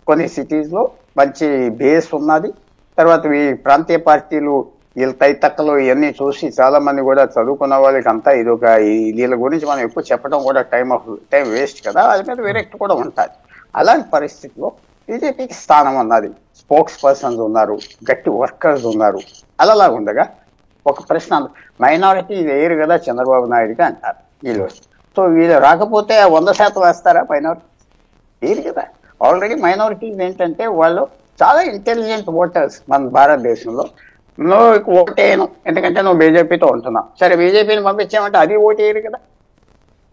కొన్ని సిటీస్లో మంచి బేస్ ఉన్నది. తర్వాత ఈ ప్రాంతీయ పార్టీలు వీళ్ళ తైతక్కలు ఇవన్నీ చూసి చాలా మంది కూడా చదువుకున్న వాళ్ళకి అంతా ఇదొక వీళ్ళ గురించి మనం ఎక్కువ చెప్పడం కూడా టైం వేస్ట్ కదా, అది మీద విరక్తి కూడా ఉంటుంది. అలాంటి పరిస్థితిలో బీజేపీకి స్థానం ఉన్నది, స్పోక్స్ పర్సన్స్ ఉన్నారు, గట్టి వర్కర్స్ ఉన్నారు. అలా ఉండగా ఒక ప్రశ్న, మైనారిటీ వేయరు కదా చంద్రబాబు నాయుడుగా అంటారు వీళ్ళు. సో వీళ్ళు రాకపోతే 100% వేస్తారా మైనారిటీ? వేరు కదా. ఆల్రెడీ మైనారిటీస్ ఏంటంటే వాళ్ళు చాలా ఇంటెలిజెంట్ ఓటర్స్ మన భారతదేశంలో. నువ్వు ఓటేయను ఎందుకంటే నువ్వు బీజేపీతో ఉంటున్నావు, సరే బీజేపీని పంపించామంటే అది ఓటేయరు కదా.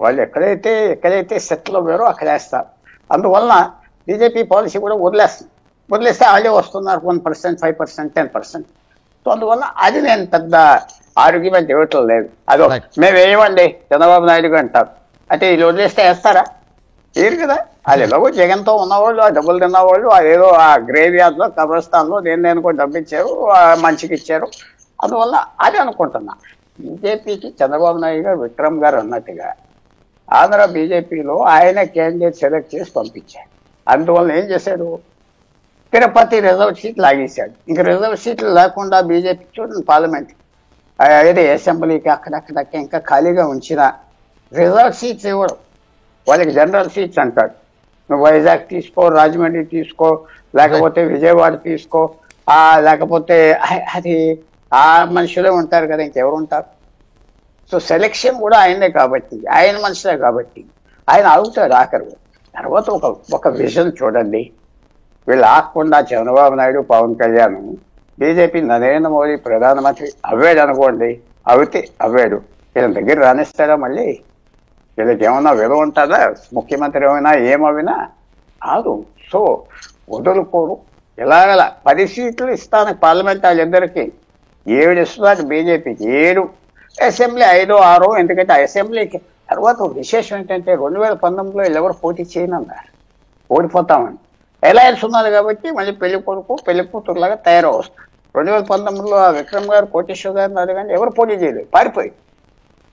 వాళ్ళు ఎక్కడైతే సెట్లో వేరో అక్కడ వేస్తారు. అందువలన బీజేపీ పాలసీ కూడా వదిలేస్తే వాళ్ళే వస్తున్నారు 1%, 5%, 10%. సో అందువల్ల అది నేను పెద్ద ఆర్గ్యుమెంట్ ఇవ్వటం లేదు. అదో మేము వేయమండి చంద్రబాబు నాయుడు అంటారు, అంటే వీళ్ళు వదిలేస్తే వేస్తారా? వేరు కదా. వాళ్ళు ఎలాగో జగన్తో ఉన్నవాళ్ళు, ఆ డబ్బులు తిన్నవాళ్ళు, అదేదో ఆ గ్రేవ్ యార్డ్లో కబ్రస్థాన్లో దేనికో డబ్బు ఇచ్చారు, మంచికి ఇచ్చారు. అందువల్ల అది అనుకుంటున్నా. బీజేపీకి చంద్రబాబు నాయుడు గారు, విక్రమ్ గారు అన్నట్టుగా ఆంధ్ర బీజేపీలో ఆయన క్యాండిడేట్ సెలెక్ట్ చేసి పంపించారు. అందువల్ల ఏం చేశాడు, తిరుపతి రిజర్వ్ సీట్ లాగేశాడు. ఇంక రిజర్వ్ సీట్లు లేకుండా బీజేపీ చూడండి పార్లమెంట్ ఏదో అసెంబ్లీకి అక్కడక్కడక్క ఇంకా ఖాళీగా ఉంచిన రిజర్వ్ సీట్స్ ఇవ్వడం, వాళ్ళకి జనరల్ సీట్స్ అంటాడు. నువ్వు వైజాగ్ తీసుకో, రాజమండ్రి తీసుకో, లేకపోతే విజయవాడ తీసుకో, లేకపోతే అది ఆ మనుషులే ఉంటారు కదా, ఇంకెవరు ఉంటారు? సో సెలెక్షన్ కూడా ఆయనే కాబట్టి, ఆయన మనుషులే కాబట్టి ఆయన ఆగుతాడు ఆఖరు. తర్వాత ఒక విజన్ చూడండి. వీళ్ళు ఆగకుండా చంద్రబాబు నాయుడు, పవన్ కళ్యాణ్, బీజేపీ నరేంద్ర మోడీ ప్రధానమంత్రి అవ్వాడు అనుకోండి, అవ్వాడు వీళ్ళ దగ్గర రాణిస్తాడా మళ్ళీ? వీళ్ళకి ఏమన్నా విలువ ఉంటుందా? ముఖ్యమంత్రి ఏమవినా కాదు. సో వదులుకోరు. ఇలాగలా 10 సీట్లు ఇస్తాను పార్లమెంట్ వాళ్ళిద్దరికి, 7 ఇస్తున్నారు బీజేపీకి, 7 అసెంబ్లీ 5-6. ఎందుకంటే అసెంబ్లీకి తర్వాత విశేషం ఏంటంటే 2019లో వీళ్ళెవరు పోటీ చేయనన్నారు, ఓడిపోతామని. అలయన్స్ ఉన్నారు కాబట్టి మళ్ళీ పెళ్లి కొడుకు పెళ్లి కూతురులాగా తయారవుస్తారు. 2019లో విక్రమ్ గారు, కోటేశ్వర గారిని అడగండి, ఎవరు పోటీ చేయలేదు, పారిపోయి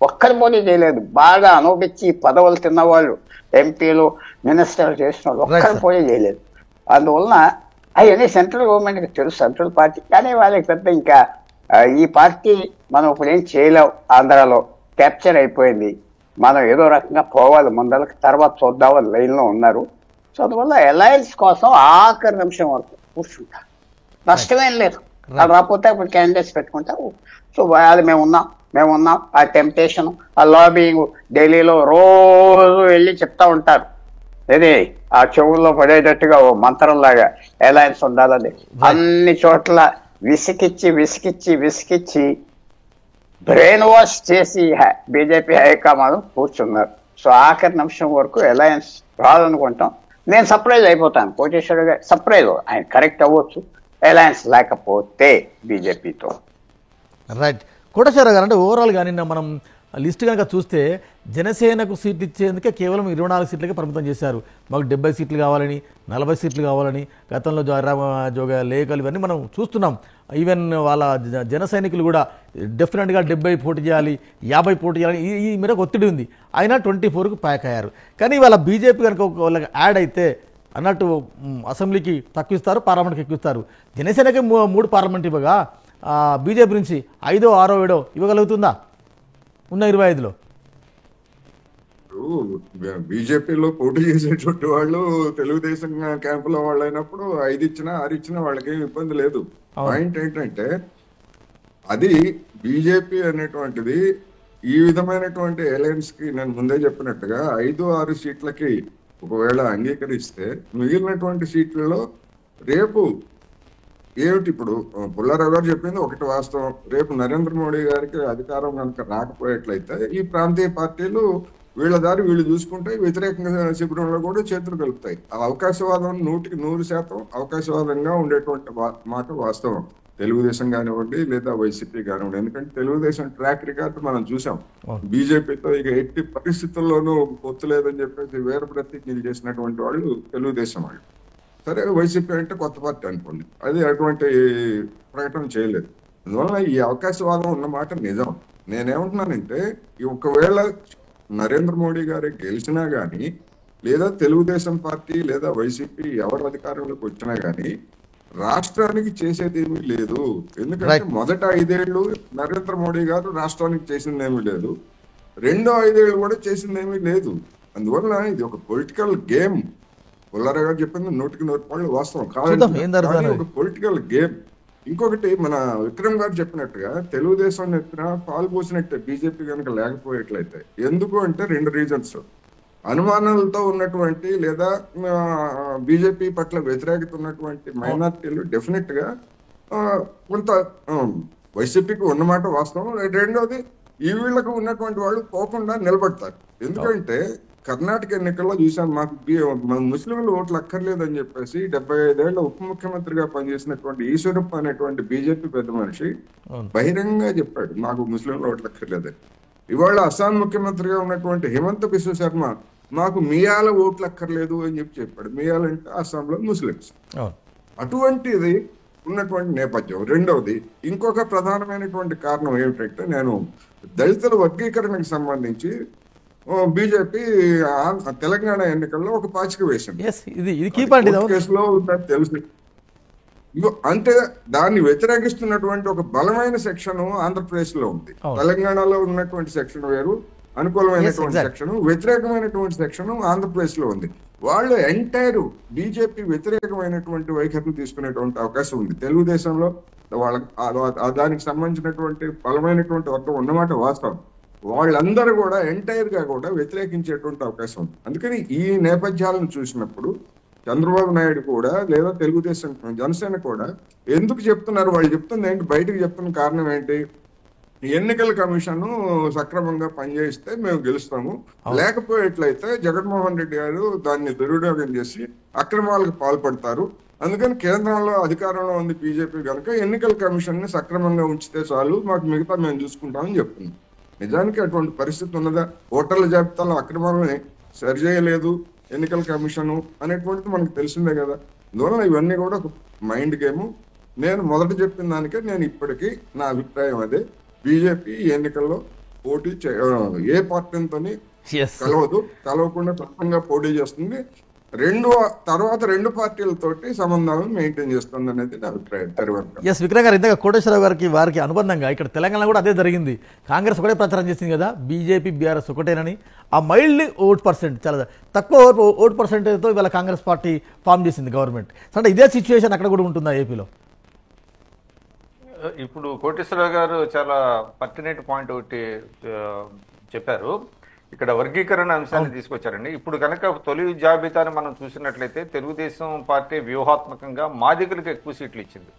ఒక్కరు పోటీ చేయలేదు. బాగా అనుభవించి పదవులు తిన్నవాళ్ళు, ఎంపీలు, మినిస్టర్లు చేసిన వాళ్ళు ఒక్కరు పోటీ చేయలేదు. అందువలన అవన్నీ సెంట్రల్ గవర్నమెంట్కి తెలుసు, సెంట్రల్ పార్టీ. కానీ వాళ్ళకి పెద్ద ఇంకా ఈ పార్టీ మనం ఇప్పుడు ఏం చేయలేవు, ఆంధ్రాలో క్యాప్చర్ అయిపోయింది, మనం ఏదో రకంగా పోవాలి ముందరకు, తర్వాత చూద్దామని లైన్లో ఉన్నారు. సో అందువల్ల అలయన్స్ కోసం ఆఖరి నిమిషం వరకు కూర్చుంటారు, నష్టమేం లేదు. అది రాకపోతే ఇప్పుడు క్యాండిడేట్స్ పెట్టుకుంటారు. సో అది మేము ఉన్నాం. ఆ టెంప్టేషన్, ఆ లాబింగ్ ఢిల్లీలో రోజు వెళ్ళి చెప్తా ఉంటారు. ఇది ఆ చెవుల్లో పడేటట్టుగా ఓ మంత్రంలాగా అలయన్స్ ఉండాలని అన్ని చోట్ల విసికిచ్చి బ్రెయిన్ వాష్ చేసి బీజేపీ హైకమాండ్ కూర్చున్నారు. సో ఆఖరి నిమిషం వరకు అలయన్స్ రాదనుకుంటాం. నేను సర్ప్రైజ్ అయిపోతాను, కోటేశ్వర గారు సర్ప్రైజ్, ఆయన కరెక్ట్ అవ్వచ్చు అలయన్స్ లేకపోతే బీజేపీతో. రైట్. కోటేశ్వర గారు, అంటే ఓవరాల్గా నిన్న మనం లిస్ట్ కనుక చూస్తే జనసేనకు సీట్లు ఇచ్చేందుకే కేవలం 24 సీట్లకే పరిమితం చేశారు. మాకు 70 సీట్లు కావాలని, 40 సీట్లు కావాలని గతంలో జోగ లేఖలు ఇవన్నీ మనం చూస్తున్నాం. ఈవెన్ వాళ్ళ జన సైనికులు కూడా డెఫినెట్గా 70 పోటీ చేయాలి, 50 పోటీ చేయాలని ఈ మేరకు ఒత్తిడి ఉంది. అయినా 24కు ప్యాక్ అయ్యారు. కానీ వాళ్ళ బీజేపీ కనుక వాళ్ళకి యాడ్ అయితే అన్నట్టు అసెంబ్లీకి తక్కువ ఇస్తారు, పార్లమెంట్కి ఎక్కువ ఇస్తారు. జనసేనకి 3 పార్లమెంట్ ఇవ్వగా బీజేపీ నుంచి 5, 6, 7 ఇవ్వగలుగుతుందా ఉన్న 25లో? బీజేపీలో పోటీ చేసేటువంటి వాళ్ళు తెలుగుదేశం క్యాంపులో వాళ్ళు అయినప్పుడు 5 ఇచ్చినా 6 ఇచ్చినా వాళ్ళకి ఇబ్బంది లేదు. పాయింట్ ఏంటంటే అది బీజేపీ అనేటువంటిది ఈ విధమైనటువంటి అలయన్స్ కి నేను ముందే చెప్పినట్టుగా 5-6 సీట్లకి ఒకవేళ అంగీకరిస్తే మిగిలినటువంటి సీట్లలో రేపు ఏమిటి, ఇప్పుడు పుల్లారావు గారు చెప్పింది ఒకటి వాస్తవం. రేపు నరేంద్ర మోడీ గారికి అధికారం కనుక రాకపోయేట్లయితే ఈ ప్రాంతీయ పార్టీలు వీళ్ళ దారి వీళ్ళు చూసుకుంటే వ్యతిరేకంగా శిబిరంలో కూడా చేతులు కలుపుతాయి. ఆ అవకాశవాదం 100% అవకాశవాదంగా ఉండేటువంటి మాట వాస్తవం. తెలుగుదేశం కానివ్వండి లేదా వైసీపీ కానివ్వండి. ఎందుకంటే తెలుగుదేశం ట్రాక్ రికార్డ్ మనం చూసాం. బీజేపీతో ఇక ఎట్టి పరిస్థితుల్లోనూ పొత్తు లేదని చెప్పేసి వేర ప్రతిజ్ఞలు చేసినటువంటి వాళ్ళు తెలుగుదేశం వాళ్ళు. సరే, వైసీపీ అంటే కొత్త పార్టీ అనుకోండి, అది అటువంటి ప్రకటన చేయలేదు. అందువల్ల ఈ అవకాశవాదం ఉన్నమాట నిజం. నేనేమంటున్నానంటే ఒకవేళ నరేంద్ర మోడీ గారు గెలిచినా గానీ లేదా తెలుగుదేశం పార్టీ లేదా వైసీపీ ఎవరు అధికారంలోకి వచ్చినా గానీ రాష్ట్రానికి చేసేది ఏమీ లేదు. ఎందుకంటే మొదట 5 ఏళ్ళు నరేంద్ర మోడీ గారు రాష్ట్రానికి చేసిందేమీ లేదు, రెండో 5 ఏళ్ళు కూడా చేసిందేమీ లేదు. అందువల్ల ఇది ఒక పొలిటికల్ గేమ్. పుల్లారావు గారు చెప్పింది 100% వాస్తవం కాదు, ఒక పొలిటికల్ గేమ్. ఇంకొకటి మన విక్రమ్ గారు చెప్పినట్టుగా తెలుగుదేశం ఎత్తున పాలు పోసినట్టే బీజేపీ కనుక లేకపోయేట్లయితే. ఎందుకు అంటే 2 రీజన్స్. అనుమానాలతో ఉన్నటువంటి లేదా బీజేపీ పట్ల వ్యతిరేకత ఉన్నటువంటి మైనార్టీలు డెఫినెట్ గా కొంత వైసీపీకి ఉన్నమాట వాస్తవం. రెండోది, ఈ వీళ్ళకు ఉన్నటువంటి వాళ్ళు పోకుండా నిలబడతారు. ఎందుకంటే కర్ణాటక ఎన్నికల్లో చూసాం, మాకు ముస్లింలు ఓట్లు అక్కర్లేదని చెప్పేసి 75 ఏళ్ల ఉప ముఖ్యమంత్రిగా పనిచేసినటువంటి ఈశ్వరప్ప అనేటువంటి బీజేపీ పెద్ద మనిషి బహిరంగంగా చెప్పాడు, మాకు ముస్లింలు ఓట్లు అక్కర్లేదని. ఇవాళ అస్సాం ముఖ్యమంత్రిగా ఉన్నటువంటి హిమంత బిశ్వ శర్మ మాకు మియాల ఓట్లు అక్కర్లేదు అని చెప్పాడు. మియాల అంటే అస్సాంలో ముస్లిమ్స్. అటువంటిది ఉన్నటువంటి నేపథ్యం. రెండవది, ఇంకొక ప్రధానమైనటువంటి కారణం ఏమిటంటే, నేను దళితుల వర్గీకరణకు సంబంధించి బీజేపీ తెలంగాణ ఎన్నికల్లో ఒక పాచిక వేసింది. కేసులో తెలుసు. అంటే దాన్ని వ్యతిరేకిస్తున్నటువంటి ఒక బలమైన సెక్షన్ ఆంధ్రప్రదేశ్ లో ఉంది. తెలంగాణలో ఉన్నటువంటి సెక్షన్ వేరు, అనుకూలమైనటువంటి సెక్షన్, వ్యతిరేకమైనటువంటి సెక్షన్ ఆంధ్రప్రదేశ్ లో ఉంది. వాళ్ళు ఎంటైర్ బీజేపీ వ్యతిరేకమైనటువంటి వైఖరిని తీసుకునేటువంటి అవకాశం ఉంది. తెలుగుదేశంలో దానికి సంబంధించినటువంటి బలమైనటువంటి వర్గం ఉన్నమాట వాస్తవం. వాళ్ళందరూ కూడా ఎంటైర్ గా కూడా వ్యతిరేకించేటువంటి అవకాశం ఉంది. అందుకని ఈ నేపథ్యాలను చూసినప్పుడు చంద్రబాబు నాయుడు కూడా లేదా తెలుగుదేశం జనసేన కూడా ఎందుకు చెప్తున్నారు, వాళ్ళు చెప్తుంది ఏంటి, బయటకు చెప్తున్న కారణం ఏంటి, ఎన్నికల కమిషన్ సక్రమంగా పనిచేస్తే మేము గెలుస్తాము, లేకపోయేట్లయితే జగన్మోహన్ రెడ్డి గారు దాన్ని దుర్వినియోగం చేసి అక్రమాలకు పాల్పడతారు, అందుకని కేంద్రంలో అధికారంలో ఉంది బీజేపీ కనుక ఎన్నికల కమిషన్ ని సక్రమంగా ఉంచితే చాలు, మాకు మిగతా మేము చూసుకుంటామని చెప్తున్నాం. నిజానికి అటువంటి పరిస్థితి ఉన్నదా? ఓటర్ల జాబితాలో అక్రమాలని సరిచేయలేదు ఎన్నికల కమిషన్ అనేటువంటిది మనకు తెలిసిందే కదా. అందువల్ల ఇవన్నీ కూడా ఒక మైండ్ గేమ్. నేను మొదట చెప్పిన దానికే నేను ఇప్పటికీ నా అభిప్రాయం అదే, బీజేపీ ఎన్నికల్లో పోటీ ఏ పార్టీతో కలవదు, కలవకుండా తప్పంగా పోటీ చేస్తుంది, తర్వాత రెండు పార్టీలతోటి సంబంధాలను మెయింటైన్ చేస్తుంది అనేది నా అభిప్రాయం. ఎస్ విక్రమ్ గారు, ఇంతగా కోటేశ్వరరావు గారికి వారికి అనుబంధంగా ఇక్కడ తెలంగాణ కూడా అదే జరిగింది. కాంగ్రెస్ ఒకటే ప్రచారం చేసింది కదా, బీజేపీ బీఆర్ఎస్ ఒకటేనని. ఆ మైల్డ్ ఓట్ పర్సెంట్, చాలా తక్కువ ఓట్ పర్సెంటేజ్తో ఇవాళ కాంగ్రెస్ పార్టీ ఫామ్ చేసింది గవర్నమెంట్. అంటే ఇదే సిచ్యువేషన్ అక్కడ కూడా ఉంటుందా ఏపీలో? ఇప్పుడు కోటేశ్వరరావు గారు చాలా పర్టినెంట్ పాయింట్ ఒకటి చెప్పారు. ఇక్కడ వర్గీకరణ అంశాన్ని తీసుకొచ్చారండి. ఇప్పుడు కనుక తొలి జాబితాను మనం చూసినట్లయితే తెలుగుదేశం పార్టీ వ్యూహాత్మకంగా మాదిగలకు ఎక్కువ సీట్లు ఇచ్చింది.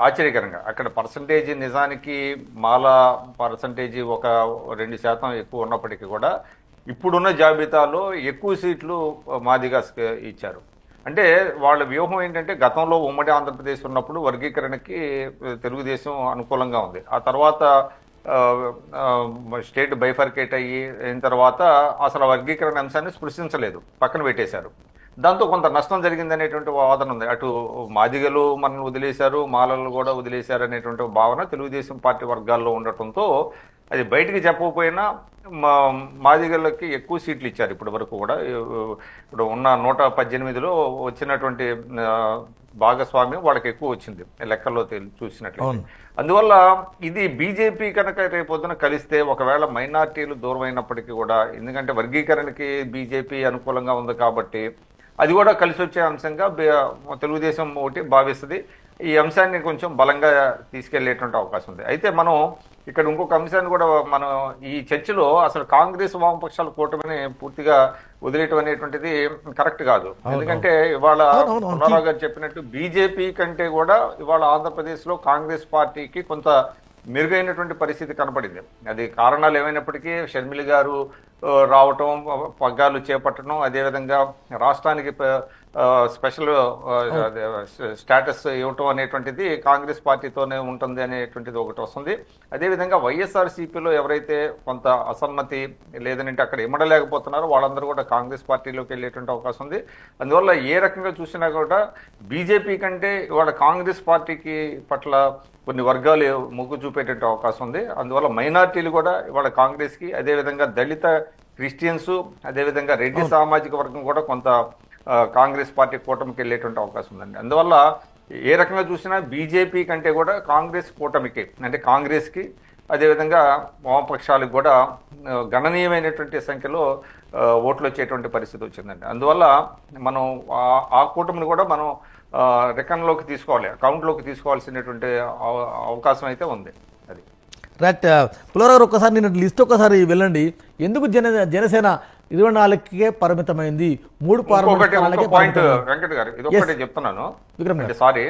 ఆశ్చర్యకరంగా అక్కడ పర్సంటేజ్ నిజానికి మాల పర్సంటేజ్ ఒక 2% ఎక్కువ ఉన్నప్పటికీ కూడా ఇప్పుడున్న జాబితాలో ఎక్కువ సీట్లు మాదిగా ఇచ్చారు. అంటే వాళ్ళ వ్యూహం ఏంటంటే, గతంలో ఉమ్మడి ఆంధ్రప్రదేశ్ ఉన్నప్పుడు వర్గీకరణకి తెలుగుదేశం అనుకూలంగా ఉంది. ఆ తర్వాత స్టేట్ బైఫర్కేట్ అయిన తర్వాత అసలు వర్గీకరణ అంశాన్ని స్పృశించలేదు, పక్కన పెట్టేశారు. దాంతో కొంత నష్టం జరిగింది అనేటువంటి వాదన ఉంది. అటు మాదిగలు మనల్ని వదిలేశారు, మాలలు కూడా వదిలేశారు అనేటువంటి భావన తెలుగుదేశం పార్టీ వర్గాల్లో ఉండటంతో అది బయటికి చెప్పకపోయినా మాదిగలకి ఎక్కువ సీట్లు ఇచ్చారు ఇప్పటి వరకు కూడా. ఇప్పుడు ఉన్న 118లో వచ్చినటువంటి భాగస్వామ్యం వాళ్ళకి ఎక్కువ వచ్చింది లెక్కల్లో చూసినట్లయితే. అందువల్ల ఇది బీజేపీ కనుక రేపొద్దున కలిస్తే ఒకవేళ మైనార్టీలు దూరం అయినప్పటికీ కూడా, ఎందుకంటే వర్గీకరణకి బీజేపీ అనుకూలంగా ఉంది కాబట్టి అది కూడా కలిసి వచ్చే అంశంగా తెలుగుదేశం ఒకటి భావిస్తుంది. ఈ అంశాన్ని కొంచెం బలంగా తీసుకెళ్లేటువంటి అవకాశం ఉంది. అయితే మనం ఇక్కడ ఇంకొక అంశాన్ని కూడా మనం ఈ చర్చలో అసలు కాంగ్రెస్ వామపక్షాల కూటమిని పూర్తిగా వదిలేయటం అనేటువంటిది కరెక్ట్ కాదు. ఎందుకంటే ఇవాళ పుల్లారావు గారు చెప్పినట్టు బీజేపీ కంటే కూడా ఇవాళ ఆంధ్రప్రదేశ్ లో కాంగ్రెస్ పార్టీకి కొంత మెరుగైనటువంటి పరిస్థితి కనపడింది. అది కారణాలు ఏమైనప్పటికీ షర్మిల గారు రావటం, పగ్గాలు చేపట్టడం, అదేవిధంగా రాష్ట్రానికి స్పెషల్ స్టేటస్ ఇవ్వటం అనేటువంటిది కాంగ్రెస్ పార్టీతోనే ఉంటుంది అనేటువంటిది ఒకటి వస్తుంది. అదేవిధంగా వైఎస్ఆర్సీపీలో ఎవరైతే కొంత అసమ్మతి లేదనంటే అక్కడ ఇమ్మడలేకపోతున్నారో వాళ్ళందరూ కూడా కాంగ్రెస్ పార్టీలోకి వెళ్ళేటువంటి అవకాశం ఉంది. అందువల్ల ఏ రకంగా చూసినా కూడా బీజేపీ కంటే ఇవాళ కాంగ్రెస్ పార్టీకి పట్ల కొన్ని వర్గాలు మొగ్గు చూపేటువంటి అవకాశం ఉంది. అందువల్ల మైనార్టీలు కూడా ఇవాళ కాంగ్రెస్కి, అదేవిధంగా దళిత క్రిస్టియన్స్, అదేవిధంగా రెడ్డి సామాజిక వర్గం కూడా కొంత కాంగ్రెస్ పార్టీ కూటమికి వెళ్ళేటువంటి అవకాశం ఉందండి. అందువల్ల ఏ రకంగా చూసినా బీజేపీ కంటే కూడా కాంగ్రెస్ కూటమికి, అంటే కాంగ్రెస్కి, అదేవిధంగా వామపక్షాలకు కూడా గణనీయమైనటువంటి సంఖ్యలో ఓట్లు వచ్చేటువంటి పరిస్థితి వచ్చిందండి. అందువల్ల మనం ఆ కూటమిని కూడా మనం రెకన్లోకి తీసుకోవాలి, అకౌంట్లోకి తీసుకోవాల్సినటువంటి అవకాశం అయితే ఉంది. అది రైట్. పుల్లారావు గారు, ఒక్కసారి నేను లిస్ట్ ఒక్కసారి వెళ్ళండి. ఎందుకు జనసేన 24కే పరిమితమైంది? 3 పాయింట్ వెంకట్ గారు, ఇది ఒక్కటే చెప్తున్నాను, సారీ.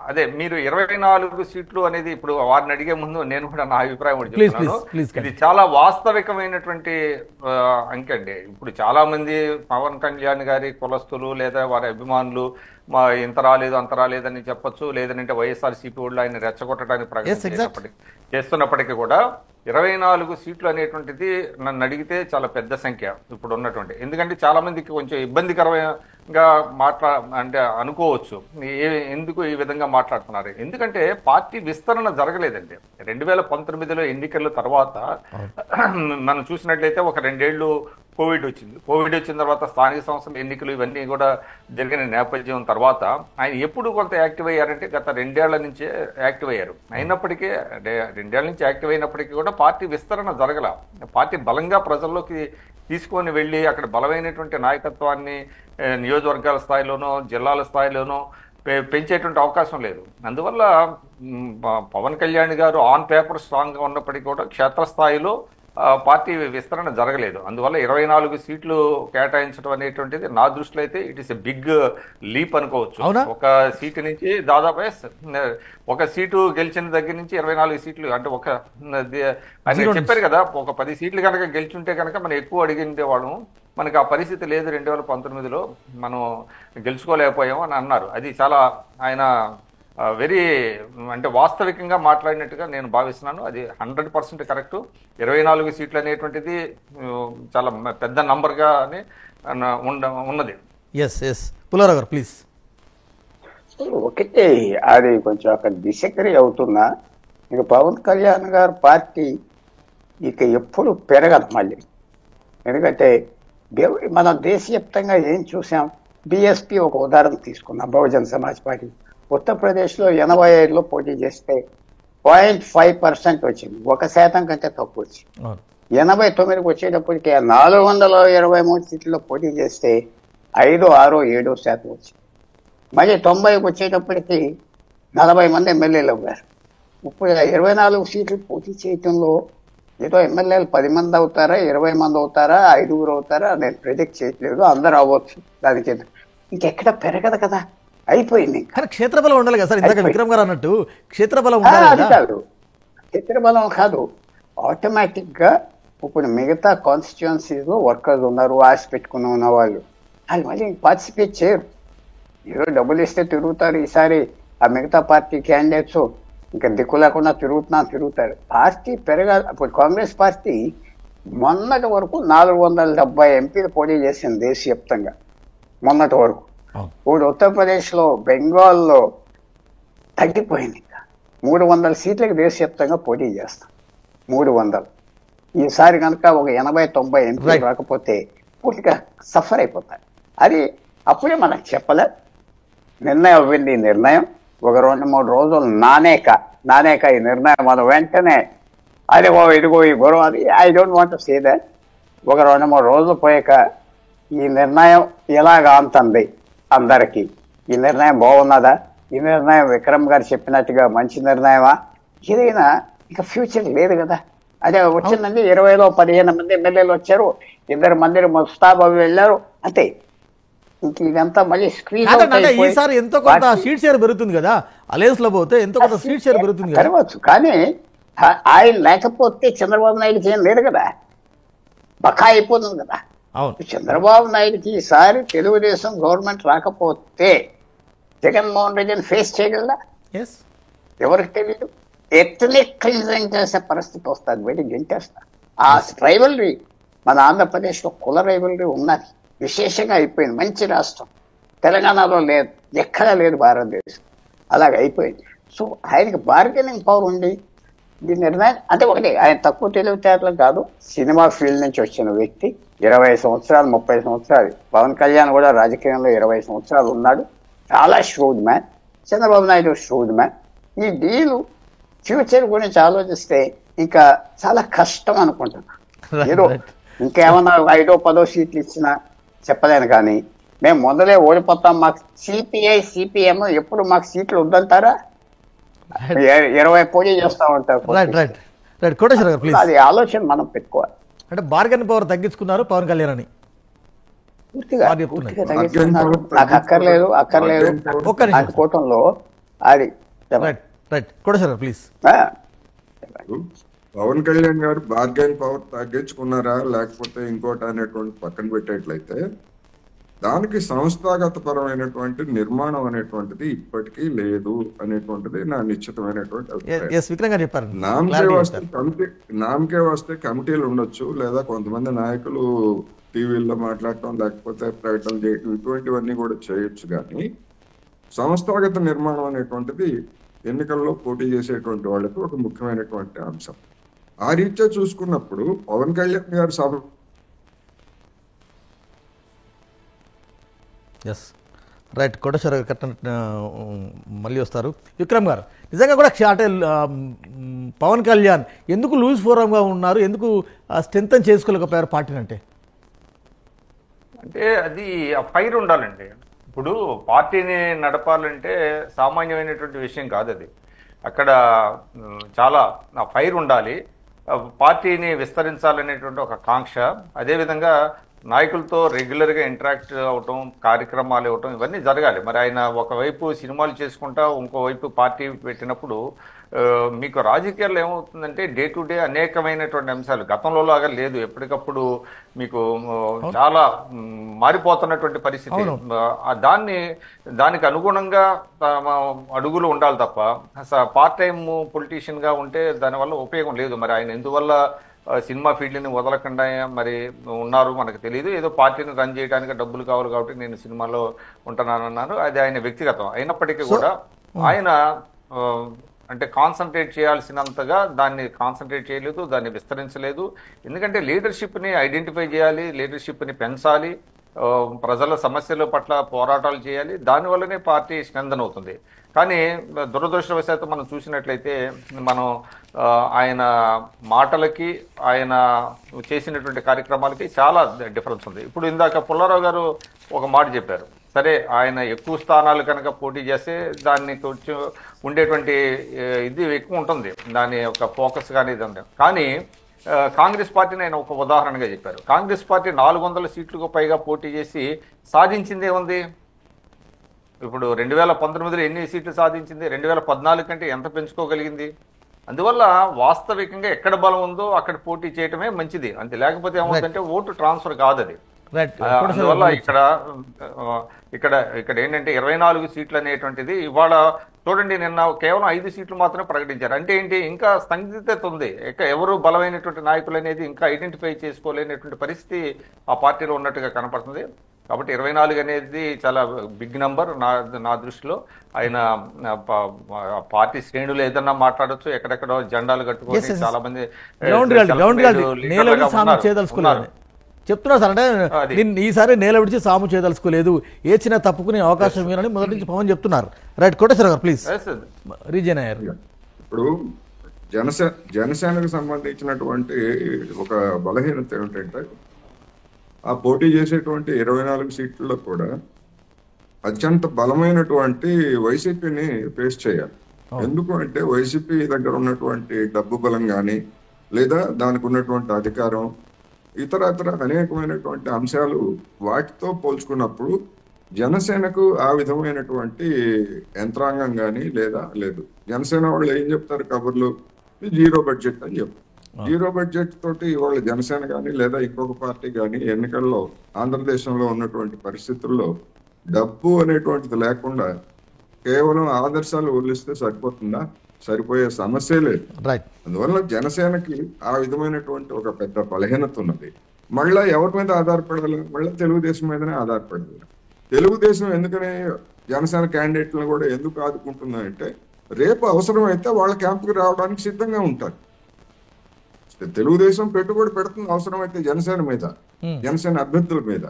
అదే మీరు 24 సీట్లు అనేది ఇప్పుడు వారిని అడిగే ముందు నేను కూడా నా అభిప్రాయం కూడా చెప్తున్నాను. ఇది చాలా వాస్తవికమైనటువంటి అంకె అండి. ఇప్పుడు చాలా మంది పవన్ కళ్యాణ్ గారి కులస్తులు లేదా వారి అభిమానులు ఇంత రాలేదు అంత రాలేదని చెప్పొచ్చు, లేదంటే వైఎస్ఆర్సీపీ వాళ్ళు ఆయన రెచ్చగొట్టడానికి ప్రయత్నం చేస్తున్నప్పటికీ కూడా 24 సీట్లు అనేటువంటిది నన్ను అడిగితే చాలా పెద్ద సంఖ్య ఇప్పుడు ఉన్నటువంటి. ఎందుకంటే చాలా మందికి కొంచెం ఇబ్బందికరంగా అంటే అనుకోవచ్చు, ఎందుకు ఈ విధంగా మాట్లాడుతున్నారు. ఎందుకంటే పార్టీ విస్తరణ జరగలేదండి. 2019లో ఎన్నికల తర్వాత మనం చూసినట్లయితే ఒక 2 ఏళ్ళు కోవిడ్ వచ్చిన తర్వాత స్థానిక సంస్థల ఎన్నికలు ఇవన్నీ కూడా జరిగిన నేపథ్యం తర్వాత ఆయన ఎప్పుడు కొంత యాక్టివ్ అయ్యారంటే గత 2 ఏళ్ల నుంచే యాక్టివ్ అయ్యారు. అయినప్పటికీ 2 ఏళ్ల నుంచి యాక్టివ్ అయినప్పటికీ కూడా పార్టీ విస్తరణ జరగల. పార్టీ బలంగా ప్రజల్లోకి తీసుకొని వెళ్ళి అక్కడ బలమైనటువంటి నాయకత్వాన్ని నియోజకవర్గాల స్థాయిలోనో జిల్లాల స్థాయిలోనో పెంచేటువంటి అవకాశం లేదు. అందువల్ల పవన్ కళ్యాణ్ గారు ఆన్ పేపర్ స్ట్రాంగ్గా ఉన్నప్పటికీ కూడా క్షేత్రస్థాయిలో పార్టీ విస్తరణ జరగలేదు. అందువల్ల 24 సీట్లు కేటాయించడం అనేటువంటిది నా దృష్టిలో అయితే it is a big leap అనుకోవచ్చు. ఒక సీటు నుంచి దాదాపు ఒక సీటు గెలిచిన దగ్గర నుంచి 24 సీట్లు, అంటే ఒక చెప్పారు కదా, ఒక 10 సీట్లు కనుక గెలిచుంటే కనుక మనం ఎక్కువ అడిగిండేవాళ్ళం. మనకి ఆ పరిస్థితి లేదు, 2019లో మనం గెలుచుకోలేకపోయాం అని అన్నారు. అది చాలా ఆయన వెరీ అంటే వాస్తవికంగా మాట్లాడినట్టుగా నేను భావిస్తున్నాను. అది 100% కరెక్ట్. 24 సీట్లు అనేటువంటిది చాలా పెద్ద నంబర్గా ఉన్నది. పుల్లారావు గారు ప్లీజ్. ఒకటే అది కొంచెం అక్కడ డిసగ్రీ అవుతున్నా, ఇక పవన్ కళ్యాణ్ గారు పార్టీ ఇక ఎప్పుడు పెరగదు మళ్ళీ. ఎందుకంటే మనం దేశవ్యాప్తంగా ఏం చూసాం, బిఎస్పీ ఒక ఉదాహరణ తీసుకున్నాం, బహుజన్ సమాజ్ పార్టీ ఉత్తరప్రదేశ్లో 85లో పోటీ చేస్తే 0.5% వచ్చింది, 1% కంటే తక్కువ వచ్చింది. 89కి వచ్చేటప్పటికి 423 సీట్లలో పోటీ చేస్తే 5, 6, 7% వచ్చింది. మళ్ళీ 90కి వచ్చేటప్పటికి 40 మంది ఎమ్మెల్యేలు అవ్వారు. ఇప్పుడు 24 సీట్లు పోటీ చేయటంలో ఏదో ఎమ్మెల్యేలు 10 మంది అవుతారా, 20 మంది అవుతారా, 5 అవుతారా నేను ప్రిడిక్ట్ చేయట్లేదు. అందరూ అవ్వచ్చు, దానికి ఇంకెక్కడ పెరగదు కదా, అయిపోయింది. కానీ క్షేత్రబలం ఉండాలి కదా సార్, ఇందాక విక్రమ్ గారు అన్నట్టు క్షేత్రబలం అది కాదు, క్షేత్రబలం కాదు, ఆటోమేటిక్ గా ఇప్పుడు మిగతా కాన్స్టిట్యుయెన్సీస్ లో వర్కర్స్ ఉన్నారు, ఆశ పెట్టుకుని ఉన్న వాళ్ళు మళ్ళీ పార్టిసిపేట్ చేయరు. ఏదో డబ్బులు ఇస్తే తిరుగుతారు. ఈసారి ఆ మిగతా పార్టీ క్యాండిడేట్స్ ఇంకా దిక్కు లేకుండా తిరుగుతారు. పార్టీ పెరగాలి. ఇప్పుడు కాంగ్రెస్ పార్టీ మొన్నటి వరకు 470 ఎంపీలు పోటీ చేసింది దేశవ్యాప్తంగా మొన్నటి వరకు. ఇప్పుడు ఉత్తరప్రదేశ్లో, బెంగాల్లో తగ్గిపోయింది. 300 సీట్లకు దేశవ్యాప్తంగా పోటీ చేస్తాం, 300. ఈసారి కనుక ఒక 80-90 ఎంపీలు రాకపోతే పూర్తిగా సఫర్ అయిపోతారు. అది అప్పుడే మనకు చెప్పలే. నిర్ణయం అవ్వింది. ఈ నిర్ణయం ఒక 2-3 రోజులు నానేక ఈ నిర్ణయం మనం వెంటనే అదిగో ఇదిగో ఈ గొడవ, అది I don't want to say that. ఒక 2-3 రోజులు పోయాక ఈ నిర్ణయం ఎలాగా అంటుంది అందరికీ, ఈ నిర్ణయం బాగున్నదా, ఈ నిర్ణయం విక్రమ్ గారు చెప్పినట్టుగా మంచి నిర్ణయమా, ఏదైనా ఇక ఫ్యూచర్ లేదు కదా. అదే వచ్చిందండి, 20లో 15 మంది ఎమ్మెల్యేలు వచ్చారు, 2 మంది ముస్తాబాబు వెళ్ళారు, అంతే. ఇంక ఇదంతా మళ్ళీ స్క్రీన్ ఈసారి ఎంతో కొంత సీట్ షేర్ పెరుగుతుంది కదా, అలయన్స్ లో పోతే ఎంతో కొంత సీట్ షేర్ పెరుగుతుంది పెరగవచ్చు. కానీ ఆయన లేకపోతే చంద్రబాబు నాయుడుకి ఏం లేదు కదా, బకా అయిపోతుంది కదా. అవును. చంద్రబాబు నాయుడుకి ఈసారి తెలుగుదేశం గవర్నమెంట్ రాకపోతే జగన్మోహన్ రెడ్డిని ఫేస్ చేయగలరా? ఎస్, ఎవరికి తెలియదు. ఎథనిక్ క్లిన్జింగ్ చేసే పరిస్థితి వస్తుంది, వెళ్ళి గెంటేస్తారు. ఆ రైవలరీ మన ఆంధ్రప్రదేశ్లో కుల రైవలరీ ఉన్నది, విశేషంగా అయిపోయింది. మంచి రాష్ట్రం తెలంగాణలో లేదు, ఎక్కడా లేదు భారతదేశం, అలాగే అయిపోయింది. సో ఆయనకి బార్గెనింగ్ పవర్ ఉంది. ఈ నిర్ణయం అంటే ఒకటి, ఆయన తక్కువ తెలివితేటలు కాదు, సినిమా ఫీల్డ్ నుంచి వచ్చిన వ్యక్తి, 20 సంవత్సరాలు 30 సంవత్సరాలు. పవన్ కళ్యాణ్ కూడా రాజకీయంలో 20 సంవత్సరాలు ఉన్నాడు, చాలా shrewd man. Chandrababu Naidu shrewd man. ఈ డీలు ఫ్యూచర్ గురించి ఆలోచిస్తే ఇంకా చాలా కష్టం అనుకుంటున్నా. ఏదో ఇంకేమన్నా 5-10 సీట్లు ఇచ్చినా చెప్పలేను, కానీ మేము మొదలే ఓడిపోతాం, మాకు సిపిఐ సిపిఎం ఎప్పుడు మాకు సీట్లు వద్దంటారా? 20 పోటీ చేస్తా ఉంటారు. కోటేశ్వర గారు ప్లీజ్. అది ఆలోచన మనం పెట్టుకోవాలి. అంటే బార్గెన్ పవర్ తగ్గించుకున్నారు పవన్ కళ్యాణ్ అని పూర్తిగా తగ్గించుకున్నారు. నాకు అక్కర్లేదు ఒక్క నిమిషం. నాకు కూటంలో అది కోటేశ్వర గారు ప్లీజ్. పవన్ కళ్యాణ్ గారు బార్గెన్ పవర్ తగ్గించుకున్నారా లేకపోతే ఇంకోటి అనేటువంటి పక్కన పెట్టేట్లయితే, దానికి సంస్థాగత పరమైనటువంటి నిర్మాణం అనేటువంటిది ఇప్పటికీ లేదు అనేటువంటిది నా నిశ్చితమైనటువంటి అభిప్రాయం. నామకే వస్తే కమిటీలు ఉండొచ్చు, లేదా కొంతమంది నాయకులు టీవీల్లో మాట్లాడటం, లేకపోతే ప్రకటనలు చేయటం, ఇటువంటివన్నీ కూడా చేయొచ్చు. కానీ సంస్థాగత నిర్మాణం అనేటువంటిది ఎన్నికల్లో పోటీ చేసేటువంటి వాళ్ళకి ఒక ముఖ్యమైనటువంటి అంశం. ఆ రీత్యా చూసుకున్నప్పుడు పవన్ కళ్యాణ్ గారు సభ ఎస్ రైట్. కోటేశ్వర కట్ట మళ్ళీ వస్తారు. విక్రమ్ గారు, నిజంగా కూడా అంటే పవన్ కళ్యాణ్ ఎందుకు లూజ్ ఫోరంగా ఉన్నారు, ఎందుకు స్ట్రెంథన్ చేసుకోలేకపోయారు పార్టీని? అంటే అది ఆ ఫైర్ ఉండాలండి. ఇప్పుడు పార్టీని నడపాలంటే సామాన్యమైనటువంటి విషయం కాదు అది. అక్కడ చాలా ఫైర్ ఉండాలి, పార్టీని విస్తరించాలనేటువంటి ఒక కాంక్ష, అదేవిధంగా నాయకులతో రెగ్యులర్గా ఇంటరాక్ట్ అవటం, కార్యక్రమాలు ఇవ్వటం, ఇవన్నీ జరగాలి. మరి ఆయన ఒకవైపు సినిమాలు చేసుకుంటా ఇంకోవైపు పార్టీ పెట్టినప్పుడు మీకు రాజకీయాల్లో ఏమవుతుందంటే డే టు డే అనేకమైనటువంటి అంశాలు గతంలో లాగా లేదు. ఎప్పటికప్పుడు మీకు చాలా మారిపోతున్నటువంటి పరిస్థితి. దానికి అనుగుణంగా అడుగులు ఉండాలి తప్ప పార్ట్ టైం పొలిటీషియన్ గా ఉంటే దానివల్ల ఉపయోగం లేదు. మరి ఆయన ఎందువల్ల సినిమా ఫీల్డ్ని వదలకుండా మరి ఉన్నారు మనకు తెలియదు. ఏదో పార్టీని రన్ చేయడానికి డబ్బులు కావాలి కాబట్టి నేను సినిమాలో ఉంటానన్నారు. అది ఆయన వ్యక్తిగతం. అయినప్పటికీ కూడా ఆయన అంటే కాన్సన్ట్రేట్ చేయాల్సినంతగా దాన్ని కాన్సన్ట్రేట్ చేయలేదు, దాన్ని విస్తరించలేదు. ఎందుకంటే లీడర్షిప్ని ఐడెంటిఫై చేయాలి, లీడర్షిప్ని పెంచాలి, ప్రజల సమస్యల పట్ల పోరాటాలు చేయాలి. దానివల్లనే పార్టీ స్ట్రెంథన్ అవుతుంది. కానీ దురదృష్టవశాత్తు మనం చూసినట్లయితే మనం ఆయన మాటలకి ఆయన చేసినటువంటి కార్యక్రమాలకి చాలా డిఫరెన్స్ ఉంది. ఇప్పుడు ఇందాక పుల్లారావు గారు ఒక మాట చెప్పారు. సరే, ఆయన ఎక్కువ స్థానాలు కనుక పోటీ చేస్తే దాన్ని కొంచెం ఉండేటువంటి ఇది ఎక్కువ ఉంటుంది, దాని యొక్క ఫోకస్ కానీ ఇదంతా. కానీ కాంగ్రెస్ పార్టీని ఆయన ఒక ఉదాహరణగా చెప్పారు. కాంగ్రెస్ పార్టీ 400 సీట్లకు పైగా పోటీ చేసి సాధించిందే ఉంది. ఇప్పుడు 2019లో ఎన్ని సీట్లు సాధించింది? 2014 కంటే ఎంత పెంచుకోగలిగింది? అందువల్ల వాస్తవికంగా ఎక్కడ బలం ఉందో అక్కడ పోటీ చేయటమే మంచిది. అంతే, లేకపోతే ఏమవుతుందంటే ఓటు ట్రాన్స్ఫర్ కాదు అది. అందువల్ల ఇక్కడ ఏంటంటే 24 సీట్లు అనేటువంటిది ఇవాళ చూడండి, నిన్న కేవలం 5 సీట్లు మాత్రమే ప్రకటించారు. అంటే ఏంటి, ఇంకా సందిగ్ధత ఉంది. ఎవరు బలమైనటువంటి నాయకులు అనేది ఇంకా ఐడెంటిఫై చేసుకోలేనటువంటి పరిస్థితి ఆ పార్టీలో ఉన్నట్టుగా కనపడుతుంది. కాబట్టి 24 అనేది చాలా బిగ్ నంబర్ నా దృష్టిలో. ఆయన పార్టీ శ్రేణులు ఏదన్నా మాట్లాడొచ్చు, ఎక్కడెక్కడో జెండాలు కట్టుకొని చాలా మంది చెప్తున్నా సార్. అంటే నేను ఈసారి నేల విడిచి సాము చేయదలుచుకోలేదు, ఏ చిన్న తప్పుకునే అవకాశం ఇవ్వాలని మొదటి నుంచి పవన్ చెప్తున్నారు. రైట్, కోటేశ్వర గారు ప్లీజ్ రీజన్ అయ్యారు. ఇప్పుడు జనసేనకు సంబంధించినటువంటి ఒక బలహీనత ఏమిటంటే, ఆ పోటీ చేసేటువంటి 24 సీట్లలో కూడా అత్యంత బలమైనటువంటి వైసీపీని ఫేస్ చేయాలి. ఎందుకు అంటే వైసీపీ దగ్గర ఉన్నటువంటి డబ్బు బలం కానీ, లేదా దానికి ఉన్నటువంటి అధికారం, ఇతర అనేకమైనటువంటి అంశాలు వాటితో పోల్చుకున్నప్పుడు జనసేనకు ఆ విధమైనటువంటి యంత్రాంగం కానీ లేదు. జనసేన వాళ్ళు ఏం చెప్తారు, కబుర్లు 0 బడ్జెట్ అని చెప్తారు. జీరో బడ్జెట్ తోటి ఇవాళ జనసేన కానీ లేదా ఇంకొక పార్టీ కానీ ఎన్నికల్లో ఆంధ్రదేశంలో ఉన్నటువంటి పరిస్థితుల్లో డబ్బు అనేటువంటిది లేకుండా కేవలం ఆదర్శాలు వదిలిస్తే సరిపోతుందా? సరిపోయే సమస్య లేదు. అందువల్ల జనసేనకి ఆ విధమైనటువంటి ఒక పెద్ద బలహీనత ఉన్నది. మళ్ళా ఎవరి మీద ఆధారపడాలి? మళ్ళీ తెలుగుదేశం మీదనే ఆధారపడాలి. తెలుగుదేశం ఎందుకని జనసేన క్యాండిడేట్లను కూడా ఎందుకు ఆదుకుంటుందంటే రేపు అవసరమైతే వాళ్ళ క్యాంపుకి రావడానికి సిద్ధంగా ఉంటారు. తెలుగుదేశం పెట్టుబడి పెడుతుంది అవసరమైతే జనసేన మీద, జనసేన అభ్యర్థుల మీద.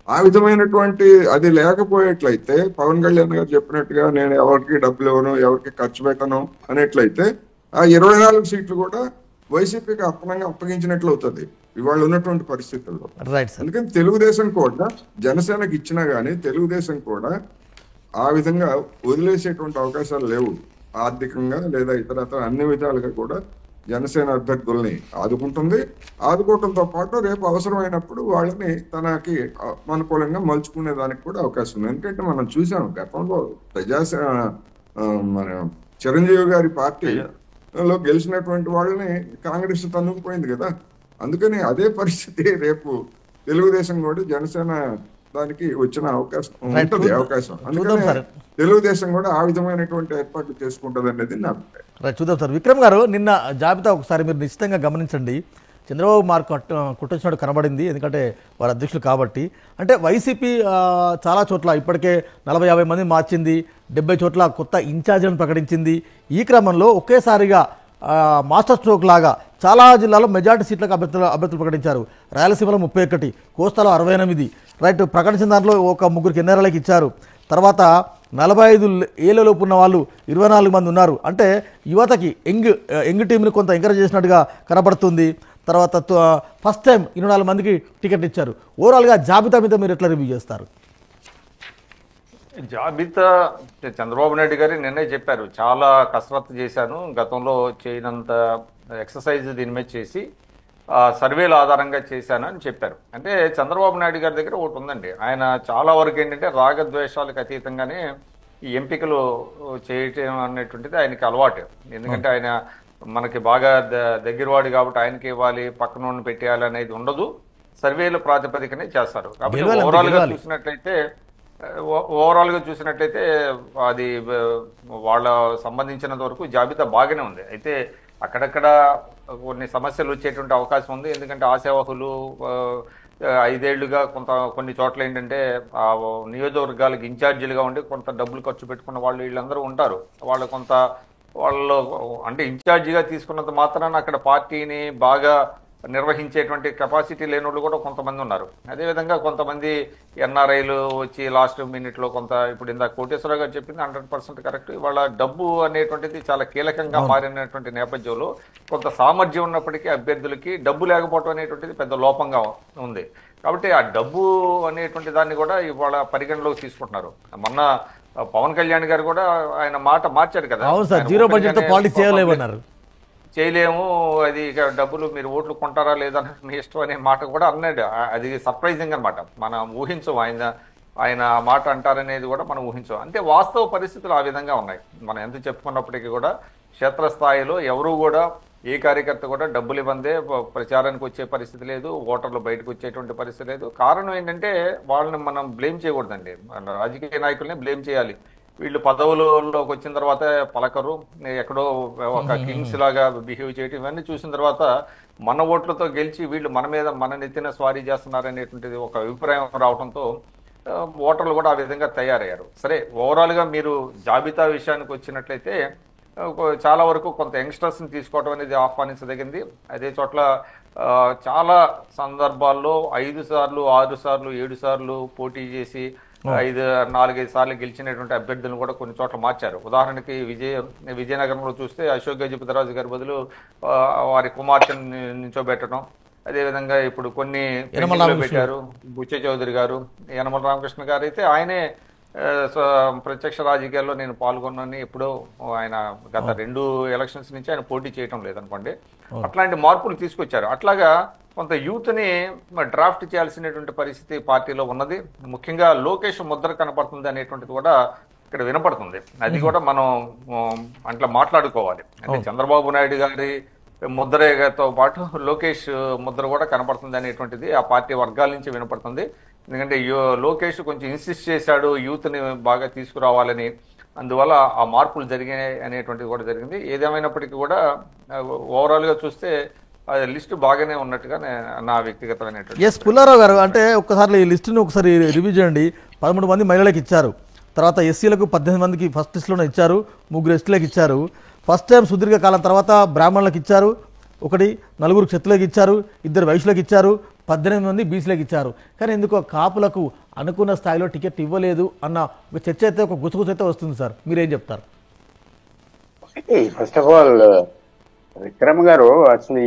ఆ విధమైనటువంటి అది లేకపోయేట్లయితే పవన్ కళ్యాణ్ గారు చెప్పినట్టుగా నేను ఎవరికి డబ్బులు ఇవ్వను, ఎవరికి ఖర్చు పెట్టను అనేట్లయితే ఆ 24 సీట్లు కూడా వైసీపీకి అప్పగించినట్లు అవుతుంది ఇవాళ ఉన్నటువంటి పరిస్థితుల్లో. అందుకని తెలుగుదేశం కూడా జనసేనకి ఇచ్చినా గానీ తెలుగుదేశం కూడా ఆ విధంగా వదిలేసేటువంటి అవకాశాలు లేవు. ఆర్థికంగా లేదా ఇతరత్ర అన్ని విధాలుగా కూడా జనసేన అభ్యర్థుల్ని ఆదుకుంటుంది. ఆదుకోవడంతో పాటు రేపు అవసరమైనప్పుడు వాళ్ళని తనకి అనుకూలంగా మలుచుకునే దానికి కూడా అవకాశం ఉంది. ఎందుకంటే మనం చూసాం గతంలో మన చిరంజీవి గారి పార్టీలో గెలిచినటువంటి వాళ్ళని కాంగ్రెస్ తన్నుకుపోయింది కదా. అందుకని అదే పరిస్థితి రేపు తెలుగుదేశం కూడా జనసేన దానికి వచ్చిన అవకాశం ఉంటుంది. అందుకని తెలుగుదేశం కూడా ఆ విధమైనటువంటి ఏర్పాట్లు చేసుకుంటుంది అనేది నా అభిప్రాయం. చూద్దాం సార్. విక్రమ్ గారు, నిన్న జాబితా ఒకసారి మీరు నిశ్చితంగా గమనించండి. చంద్రబాబు మార్క్ కుట్టించినట్టు కనబడింది, ఎందుకంటే వారు అధ్యక్షులు కాబట్టి. అంటే వైసీపీ చాలా చోట్ల ఇప్పటికే 40-50 మంది మార్చింది, 70 చోట్ల కొత్త ఇన్ఛార్జీలను ప్రకటించింది. ఈ క్రమంలో ఒకేసారిగా మాస్టర్ స్ట్రోక్ లాగా చాలా జిల్లాలో మెజార్టీ సీట్లకు అభ్యర్థులు ప్రకటించారు. రాయలసీమలో 31, కోస్తాలో 68. రైట్, ప్రకటించిన దాంట్లో ఒక 3 కిన్నెరలకి ఇచ్చారు. తర్వాత 45 ఏళ్ళలోపు ఉన్న వాళ్ళు 24 మంది ఉన్నారు. అంటే యువతకి యంగ్ టీంని కొంత ఎంకరేజ్ చేసినట్టుగా కనబడుతుంది. తర్వాత ఫస్ట్ టైం 24 మందికి టికెట్ ఇచ్చారు. ఓవరాల్గా జాబితా మీద మీరు ఎట్లా రివ్యూ చేస్తారు? జాబితా చంద్రబాబు నాయుడు గారు నిన్నే చెప్పారు, చాలా కసరత్తు చేశాను, గతంలో చేయనంత ఎక్సర్సైజ్ దీని మీద చేసి సర్వేల ఆధారంగా చేశాను అని చెప్పారు. అంటే చంద్రబాబు నాయుడు గారి దగ్గర ఒకటి ఉందండి, ఆయన చాలా వరకు ఏంటంటే రాగద్వేషాలకు అతీతంగానే ఈ ఎంపికలు చేయటం అనేటువంటిది ఆయనకి అలవాటు. ఎందుకంటే ఆయన మనకి బాగా దగ్గరవాడు కాబట్టి ఆయనకి ఇవ్వాలి, పక్కన పెట్టేయాలి అనేది ఉండదు, సర్వేల ప్రాతిపదికనే చేస్తారు. కాబట్టి ఓవరాల్ గా చూసినట్లయితే అది వాళ్ళ సంబంధించినంత వరకు జాబితా బాగానే ఉంది. అయితే అక్కడక్కడ కొన్ని సమస్యలు వచ్చేటువంటి అవకాశం ఉంది. ఎందుకంటే ఆశావహులు 5 ఏళ్లుగా కొన్ని చోట్ల ఏంటంటే ఆ నియోజకవర్గాలకు ఇన్ఛార్జీలుగా ఉండి కొంత డబ్బులు ఖర్చు పెట్టుకున్న వాళ్ళు వీళ్ళందరూ ఉంటారు. వాళ్ళు అంటే ఇన్ఛార్జిగా తీసుకున్నంత మాత్రాన అక్కడ పార్టీని బాగా నిర్వహించేటువంటి కెపాసిటీ లేని వాళ్ళు కూడా కొంతమంది ఉన్నారు. అదేవిధంగా కొంతమంది ఎన్ఆర్ఐలు వచ్చి లాస్ట్ మినిట్లో ఇప్పుడు ఇందాక కోటేశ్వరరావు గారు చెప్పింది 100% కరెక్ట్. ఇవాళ డబ్బు అనేటువంటిది చాలా కీలకంగా మారినటువంటి నేపథ్యంలో కొంత సామర్థ్యం ఉన్నప్పటికీ అభ్యర్థులకి డబ్బు లేకపోవడం అనేటువంటిది పెద్ద లోపంగా ఉంది. కాబట్టి ఆ డబ్బు అనేటువంటి దాన్ని కూడా ఇవాళ పరిగణలోకి తీసుకుంటున్నారు. మొన్న పవన్ కళ్యాణ్ గారు కూడా ఆయన మాట మార్చారు కదా, చేయలేము, అది డబ్బులు మీరు ఓట్లు కొంటారా లేదా మీ ఇష్టం అనే మాట కూడా అన్నాడు. అది సర్ప్రైజింగ్ అనమాట. మనం ఊహించం ఆయన మాట అంటారనేది కూడా మనం ఊహించాం. అంటే వాస్తవ పరిస్థితులు ఆ విధంగా ఉన్నాయి. మనం ఎంత చెప్పుకున్నప్పటికీ కూడా క్షేత్రస్థాయిలో ఎవరు కూడా ఏ కార్యకర్త కూడా డబ్బులు ఇవ్వందే ప్రచారానికి వచ్చే పరిస్థితి లేదు, ఓటర్లు బయటకు వచ్చేటువంటి పరిస్థితి లేదు. కారణం ఏంటంటే వాళ్ళని మనం బ్లేమ్ చేయకూడదండి, రాజకీయ నాయకుల్ని బ్లేమ్ చేయాలి. వీళ్ళు పదవులలోకి వచ్చిన తర్వాత పలకరు, ఎక్కడో ఒక కింగ్స్ లాగా బిహేవ్ చేయటం, ఇవన్నీ చూసిన తర్వాత మన ఓట్లతో గెలిచి వీళ్ళు మన నెత్తిన స్వారీ చేస్తున్నారనేటువంటిది ఒక అభిప్రాయం రావడంతో ఓటర్లు కూడా ఆ విధంగా తయారయ్యారు. సరే, ఓవరాల్గా మీరు జాబితా విషయానికి వచ్చినట్లయితే చాలా వరకు కొంత యంగ్స్టర్స్ని తీసుకోవడం అనేది ఆహ్వానించదగింది. అదే చోట్ల చాలా సందర్భాల్లో 5 సార్లు 6 సార్లు 7 సార్లు పోటీ చేసి 4-5 సార్లు గెలిచినటువంటి అభ్యర్థులను కూడా కొన్ని చోట్ల మార్చారు. ఉదాహరణకి విజయనగరంలో చూస్తే అశోక్ గజపతిరాజు గారి బదులు వారి కుమార్తెను నించోబెట్టడం. అదేవిధంగా ఇప్పుడు కొన్ని పెట్టారు, బుచ్చ చౌదరి గారు, యనమల రామకృష్ణ గారు అయితే ఆయనే ప్రత్యక్ష రాజకీయాల్లో నేను పాల్గొన్నాను ఎప్పుడో, ఆయన గత 2 ఎలక్షన్స్ నుంచి ఆయన పోటీ చేయటం లేదనుకోండి. అట్లాంటి మార్పులు తీసుకొచ్చారు. అట్లాగా కొంత యూత్ని డ్రాఫ్ట్ చేయాల్సినటువంటి పరిస్థితి పార్టీలో ఉన్నది. ముఖ్యంగా లోకేష్ ముద్ర కనపడుతుంది అనేటువంటిది కూడా ఇక్కడ వినపడుతుంది. అది కూడా మనం అట్లా మాట్లాడుకోవాలి. అంటే చంద్రబాబు నాయుడు గారి ముద్రతో పాటు లోకేష్ ముద్ర కూడా కనపడుతుంది అనేటువంటిది ఆ పార్టీ వర్గాల నుంచి వినపడుతుంది. ఎందుకంటే లోకేష్ కొంచెం ఇన్సిస్ట్ చేశాడు యూత్ని బాగా తీసుకురావాలని, అందువల్ల ఆ మార్పులు జరిగాయి అనేటువంటిది కూడా జరిగింది. ఏదేమైనప్పటికీ కూడా ఓవరాల్గా చూస్తే లిస్టు బాగానే ఉన్నట్టుగా నా వ్యక్తిగతమైనటువంటి. ఎస్ పుల్లారావు గారు, అంటే ఒక్కసారి ఈ లిస్టుని ఒకసారి రివ్యూ చేయండి. 13 మంది మహిళలకు ఇచ్చారు, తర్వాత ఎస్సీలకు 18 మందికి ఫస్ట్ లిస్టులోనే ఇచ్చారు, 3 ఎస్టీలకు ఇచ్చారు. ఫస్ట్ టైం సుదీర్ఘకాలం తర్వాత బ్రాహ్మణులకు ఇచ్చారు, 4 క్షత్రులకు ఇచ్చారు, 2 వైశ్యులకు ఇచ్చారు, 18 మంది బీసీలకు ఇచ్చారు. కానీ ఎందుకో కాపులకు అనుకున్న స్థాయిలో టికెట్ ఇవ్వలేదు అన్న ఒక చర్చ అయితే, ఒక గుసగుస అయితే వస్తుంది సార్, మీరేం చెప్తారు? ఫస్ట్ ఆఫ్ ఆల్ విక్రమ్ గారు, అసలు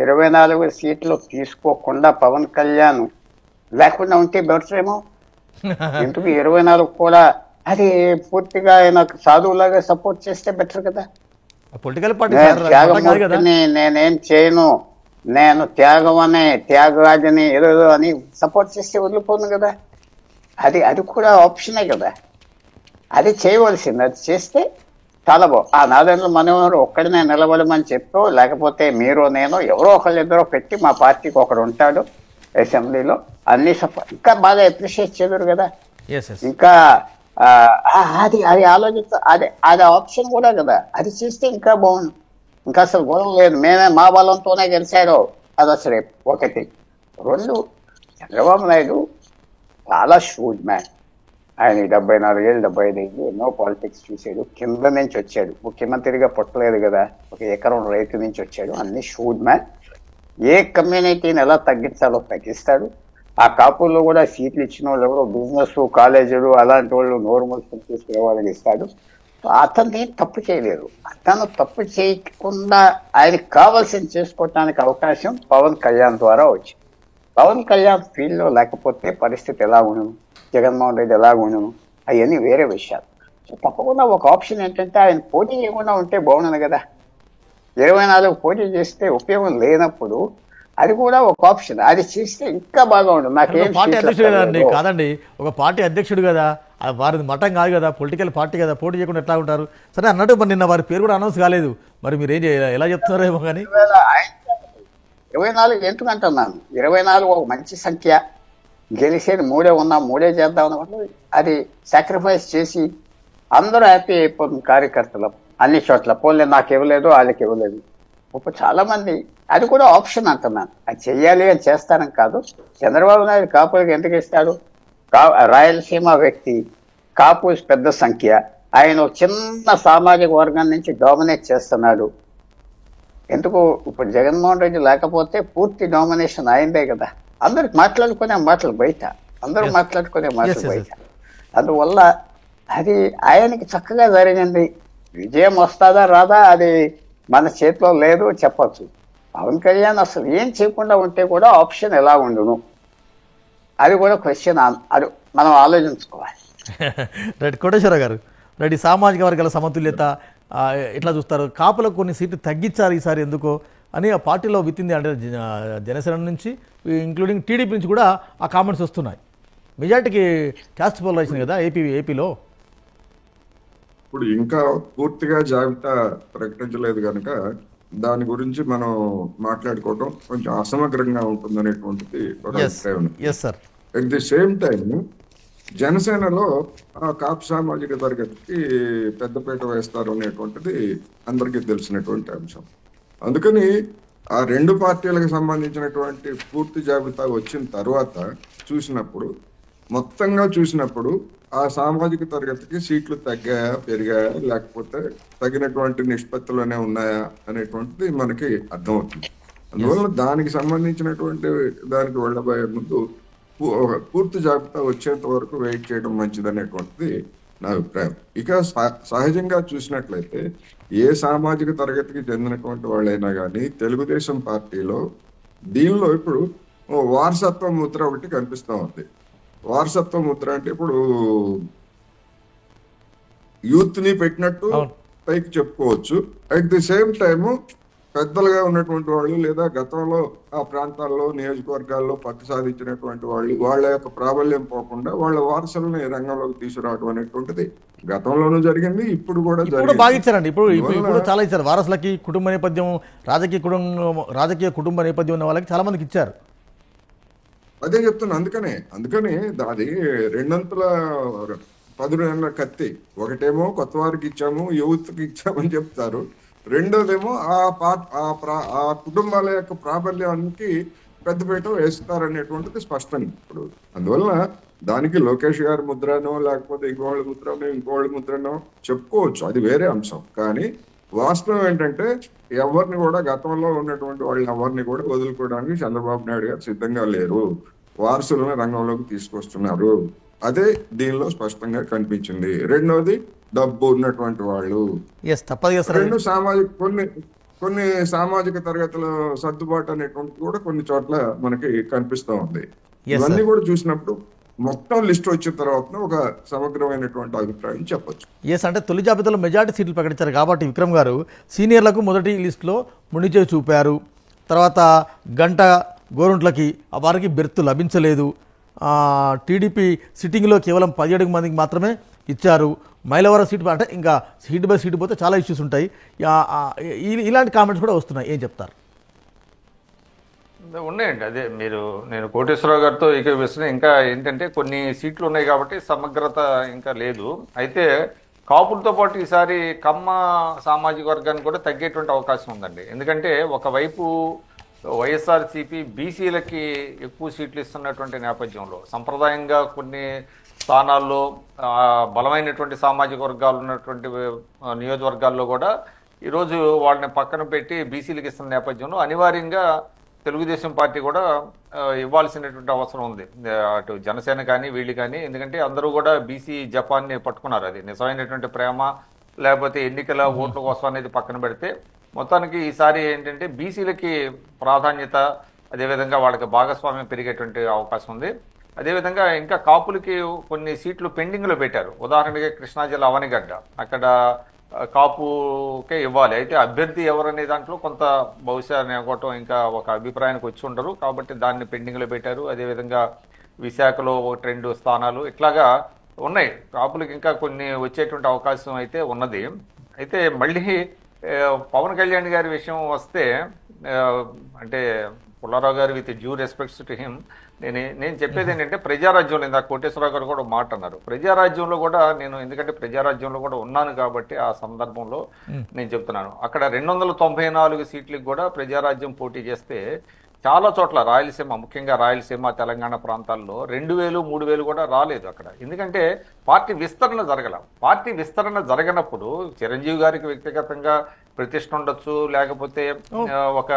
24 సీట్లు తీసుకోకుండా పవన్ కళ్యాణ్ లేకుండా ఉంటే బెటర్ ఏమో. ఎందుకు 24 కూడా అది పూర్తిగా ఆయన సాధువులాగా సపోర్ట్ చేస్తే బెటర్ కదా. పొలిటికల్ పార్టీ త్యాగమూర్తిని నేనేం చేయను, నేను త్యాగరాజని ఏదో అని సపోర్ట్ చేస్తే వదిలిపోను కదా. అది కూడా ఆప్షనే కదా, అది చేయవలసింది. అది చేస్తే చాలా ఆ నాదెండ్ల మనోహర్ ఒక్కడినే నిలబడమని చెప్పో, లేకపోతే మీరు నేను ఎవరో ఒకళ్ళిద్దరో పెట్టి మా పార్టీకి ఒకడు ఉంటాడు అసెంబ్లీలో అన్ని ఇంకా బాగా అప్రిషియేట్ చేయరు కదా. ఇంకా అది ఆలోచిస్తా, అది ఆప్షన్ కూడా కదా. అది చేస్తే ఇంకా బాగుంది. ఇంకా అసలు గొడవ లేదు, మేమే మా బలంతోనే గెలిచాడు, అది అసలు ఒకటి. 2, చంద్రబాబు నాయుడు చాలా షూడ్ మ్యాన్. ఆయన 74 ఏళ్ళు 75 ఏళ్ళు ఎన్నో పాలిటిక్స్ చూశాడు, కింద నుంచి వచ్చాడు, ముఖ్యమంత్రిగా పుట్టలేదు కదా, ఒక ఎకరం రైతు నుంచి వచ్చాడు. అన్ని షూడ్ మ్యాన్. ఏ కమ్యూనిటీని ఎలా తగ్గించాలో తగ్గిస్తాడు. ఆ కాపుల్లో కూడా సీట్లు ఇచ్చిన వాళ్ళు ఎవరో బిజినెస్ కాలేజీలు అలాంటి వాళ్ళు నోరు మూసుకొని తీసుకునే వాళ్ళకి ఇస్తాడు. అతన్ని తప్పు చేయలేరు. అతను తప్పు చేయకుండా ఆయనకి కావాల్సింది చేసుకోవటానికి అవకాశం పవన్ కళ్యాణ్ ద్వారా వచ్చింది. పవన్ కళ్యాణ్ ఫీల్డ్లో లేకపోతే పరిస్థితి ఎలా ఉండను, జగన్మోహన్ రెడ్డి ఎలా ఉండను, అవన్నీ వేరే విషయాలు. సో తప్పకుండా ఒక ఆప్షన్ ఏంటంటే ఆయన పోటీ చేయకుండా ఉంటే బాగుండదు కదా. 24 పోటీ చేస్తే ఉపయోగం లేనప్పుడు అది కూడా ఒక ఆప్షన్. అది చేస్తే ఇంకా బాగా ఉండదు. నాకేం పార్టీ అధ్యక్షుడు కదండి, కాదండి ఒక పార్టీ అధ్యక్షుడు కదా, వారిది మఠం కాదు కదా, పొలిటికల్ పార్టీ కదా, పోటీ చేయకుండా ఎట్లా ఉంటారు? సరే అన్నట్టు మరి నిన్న వారి పేరు కూడా అనౌన్స్ కాలేదు, మరి మీరు ఏం ఎలా చెప్తున్నారో ఏమో కానీ. 24 ఎందుకు అంటున్నాను, 24 ఒక మంచి సంఖ్య. గెలిచేది 3 ఉన్నా 3 చేద్దాం అన్నప్పుడు అది సాక్రిఫైస్ చేసి అందరూ హ్యాపీ అయిపోతుంది కార్యకర్తలు అన్ని చోట్ల. పోలే నాకు ఇవ్వలేదు వాళ్ళకి ఇవ్వలేదు, ఇప్పుడు చాలా మంది. అది కూడా ఆప్షన్ అంటున్నాను. అది చెయ్యాలి అని చేస్తానని కాదు. చంద్రబాబు నాయుడు కాపులకు ఎందుకు ఇస్తాడు? రాయలసీమ వ్యక్తి, కాపు పెద్ద సంఖ్య, ఆయన చిన్న సామాజిక వర్గం నుంచి డామినేట్ చేస్తున్నాడు. ఎందుకు ఇప్పుడు జగన్మోహన్ రెడ్డి లేకపోతే పూర్తి డామినేషన్ అయిందే కదా. అందరికి మాట్లాడుకునే మాటలు బయట, అందరూ మాట్లాడుకునే మాటలు బయట. అందువల్ల అది ఆయనకి చక్కగా జరిగింది. విజయం వస్తుందా రాదా అది మన చేతిలో లేదు చెప్పచ్చు. పవన్ కళ్యాణ్ అసలు ఏం చేయకుండా ఉంటే కూడా ఆప్షన్ ఎలా ఉండును, అది కూడా క్వశ్చన్, అది మనం ఆలోచించుకోవాలి. రైట్ కోటేశ్వర గారు, రైట్ సామాజిక వర్గాల సమతుల్యత ఎట్లా చూస్తారు? కాపులకు కొన్ని సీట్లు తగ్గించారు ఈసారి ఎందుకో అని ఆ పార్టీలో విత్తింది, అంటే జనసేన నుంచి ఇంక్లూడింగ్ టీడీపీ నుంచి కూడా ఆ కామెంట్స్ వస్తున్నాయి. మెజార్టీకి క్యాస్ట్ పోలరైజేషన్ కదా ఏపీలో. ఇప్పుడు ఇంకా పూర్తిగా జాబితా ప్రకటించలేదు కనుక దాని గురించి మనం మాట్లాడుకోవడం కొంచెం అసమగ్రంగా ఉంటుంది అనేటువంటిది ఒక అభిప్రాయం. అట్ ది సేమ్ టైం జనసేనలో ఆ కాపు సామాజిక తరగతికి పెద్దపీట వేస్తారు అనేటువంటిది అందరికీ తెలిసినటువంటి అంశం. అందుకని ఆ 2 పార్టీలకు సంబంధించినటువంటి పూర్తి జాబితా వచ్చిన తర్వాత మొత్తంగా చూసినప్పుడు ఆ సామాజిక తరగతికి సీట్లు తగ్గాయా పెరిగాయా లేకపోతే తగినటువంటి నిష్పత్తులోనే ఉన్నాయా అనేటువంటిది మనకి అర్థమవుతుంది. అందువల్ల దానికి సంబంధించినటువంటి దానికి వెళ్ళబోయే ముందు పూర్తి జాబితా వచ్చేంత వరకు వెయిట్ చేయడం మంచిది అనేటువంటిది నా అభిప్రాయం. ఇక సహజంగా చూసినట్లయితే ఏ సామాజిక తరగతికి చెందినటువంటి వాళ్ళైనా కానీ తెలుగుదేశం పార్టీలో దీనిలో ఇప్పుడు వారసత్వ ముద్ర ఒకటి కనిపిస్తూ ఉంది. వారసత్వ ముద్ర అంటే ఇప్పుడు యూత్ ని పెట్టినట్టు పైకి చెప్పుకోవచ్చు. అట్ ది సేమ్ టైము పెద్దలుగా ఉన్నటువంటి వాళ్ళు లేదా గతంలో ఆ ప్రాంతాల్లో నియోజకవర్గాల్లో పట్టు సాధించినటువంటి వాళ్ళు వాళ్ళ యొక్క ప్రాబల్యం పోకుండా వాళ్ళ వారసులను రంగంలోకి తీసుకురావడం అనేటువంటిది గతంలోనూ జరిగింది, ఇప్పుడు కూడా ఇప్పుడు బాగా ఇచ్చారండి. ఇప్పుడు అందువల్ల ఇప్పుడు చాలా ఇచ్చారు. వారసులకి కుటుంబ నేపథ్యం, రాజకీయ కుటుంబ నేపథ్యం ఉన్న వాళ్ళకి చాలా మందికి ఇచ్చారు. అదే చెప్తున్నా. అందుకని అది రెండంతుల 10 నెలల కత్తి. ఒకటేమో కొత్త వారికి ఇచ్చాము, యూత్కి ఇచ్చామని చెప్తారు. రెండోదేమో ఆ కుటుంబాల యొక్క ప్రాబల్యానికి పెద్దపీట వేస్తారనేటువంటిది స్పష్టం ఇప్పుడు. అందువల్ల దానికి లోకేష్ గారి ముద్రనో లేకపోతే ఇంకోళ్ళ ముద్రనో చెప్పుకోవచ్చు, అది వేరే అంశం. కానీ వాస్తవం ఏంటంటే ఎవరిని కూడా గతంలో ఉన్నటువంటి వాళ్ళని ఎవరిని కూడా వదులుకోవడానికి చంద్రబాబు నాయుడు గారు సిద్ధంగా లేరు. వారసులను రంగంలోకి తీసుకొస్తున్నారు. అదే దీనిలో స్పష్టంగా కనిపించింది. రెండోది డబ్బు ఉన్నటువంటి వాళ్ళు. రెండు కొన్ని సామాజిక తరగతుల సర్దుబాటు అనేటువంటి కూడా కొన్ని చోట్ల మనకి కనిపిస్తూ ఉంది. ఇవన్నీ కూడా చూసినప్పుడు మొత్తం లిస్ట్ వచ్చిన తర్వాత ఒక సమగ్రమైనటువంటి అభిప్రాయం చెప్పొచ్చు. అంటే తొలి జాబితాలో మెజార్టీ సీట్లు ప్రకటించారు కాబట్టి విక్రమ్ గారు సీనియర్లకు మొదటి లిస్టులో మునిచే చూపారు. తర్వాత గంట గోరుంట్లకి వారికి బెర్త్ లభించలేదు. టీడీపీ సిట్టింగ్లో కేవలం 17 మందికి మాత్రమే ఇచ్చారు. మైలవరం సీటు అంటే ఇంకా సీటు బై సీటు పోతే చాలా ఇష్యూస్ ఉంటాయి. ఇలాంటి కామెంట్స్ కూడా వస్తున్నాయి. ఏం చెప్తారు? ఉన్నాయండి. అదే నేను కోటేశ్వరరావు గారితో ఏకీభవిస్తున్నా. ఇంకా ఏంటంటే కొన్ని సీట్లు ఉన్నాయి కాబట్టి సమగ్రత ఇంకా లేదు. అయితే కాపులతో పాటు ఈసారి కమ్మ సామాజిక వర్గానికి కూడా తగ్గేటువంటి అవకాశం ఉందండి. ఎందుకంటే ఒకవైపు వైఎస్ఆర్సీపీ బీసీలకి ఎక్కువ సీట్లు ఇస్తున్నటువంటి నేపథ్యంలో సంప్రదాయంగా కొన్ని స్థానాల్లో బలమైనటువంటి సామాజిక వర్గాలు ఉన్నటువంటి నియోజకవర్గాల్లో కూడా ఈరోజు వాళ్ళని పక్కన పెట్టి బీసీలకు ఇస్తున్న నేపథ్యంలో అనివార్యంగా తెలుగుదేశం పార్టీ కూడా ఇవ్వాల్సినటువంటి అవసరం ఉంది. అటు జనసేన కానీ వీళ్ళు కానీ. ఎందుకంటే అందరూ కూడా బీసీ జపాన్ని పట్టుకున్నారు. అది నిజమైనటువంటి ప్రేమ లేకపోతే ఎన్నికల ఓట్ల కోసం అనేది పక్కన పెడితే మొత్తానికి ఈసారి ఏంటంటే బీసీలకి ప్రాధాన్యత, అదేవిధంగా వాళ్ళకి భాగస్వామ్యం పెరిగేటువంటి అవకాశం ఉంది. అదేవిధంగా ఇంకా కాపులకి కొన్ని సీట్లు పెండింగ్లో పెట్టారు. ఉదాహరణగా కృష్ణా జిల్లా అవనిగడ్డ, అక్కడ కాపుకే ఇవ్వాలి. అయితే అభ్యర్థి ఎవరనే దాంట్లో కొంత బహుశా నేకోవటం ఇంకా ఒక అభిప్రాయానికి వచ్చి ఉండరు కాబట్టి దాన్ని పెండింగ్లో పెట్టారు. అదేవిధంగా విశాఖలో 1-2 స్థానాలు ఇట్లాగా ఉన్నాయి. కాపులకి ఇంకా కొన్ని వచ్చేటువంటి అవకాశం అయితే ఉన్నది. అయితే మళ్ళీ పవన్ కళ్యాణ్ గారి విషయం వస్తే అంటే పుల్లారావు గారు with due respects to him నేను చెప్పేది ఏంటంటే ప్రజారాజ్యంలో ఇందాక కోటేశ్వరరావు గారు కూడా మాట అన్నారు. ప్రజారాజ్యంలో కూడా నేను ఎందుకంటే ప్రజారాజ్యంలో కూడా ఉన్నాను కాబట్టి ఆ సందర్భంలో నేను చెప్తున్నాను. అక్కడ 294 సీట్లకు కూడా ప్రజారాజ్యం పోటీ చేస్తే చాలా చోట్ల రాయలసీమ, ముఖ్యంగా రాయలసీమ తెలంగాణ ప్రాంతాల్లో 2000, 3000 కూడా రాలేదు అక్కడ. ఎందుకంటే పార్టీ విస్తరణ జరగల. పార్టీ విస్తరణ జరగనప్పుడు చిరంజీవి గారికి వ్యక్తిగతంగా ప్రతిష్ట ఉండొచ్చు, లేకపోతే ఒక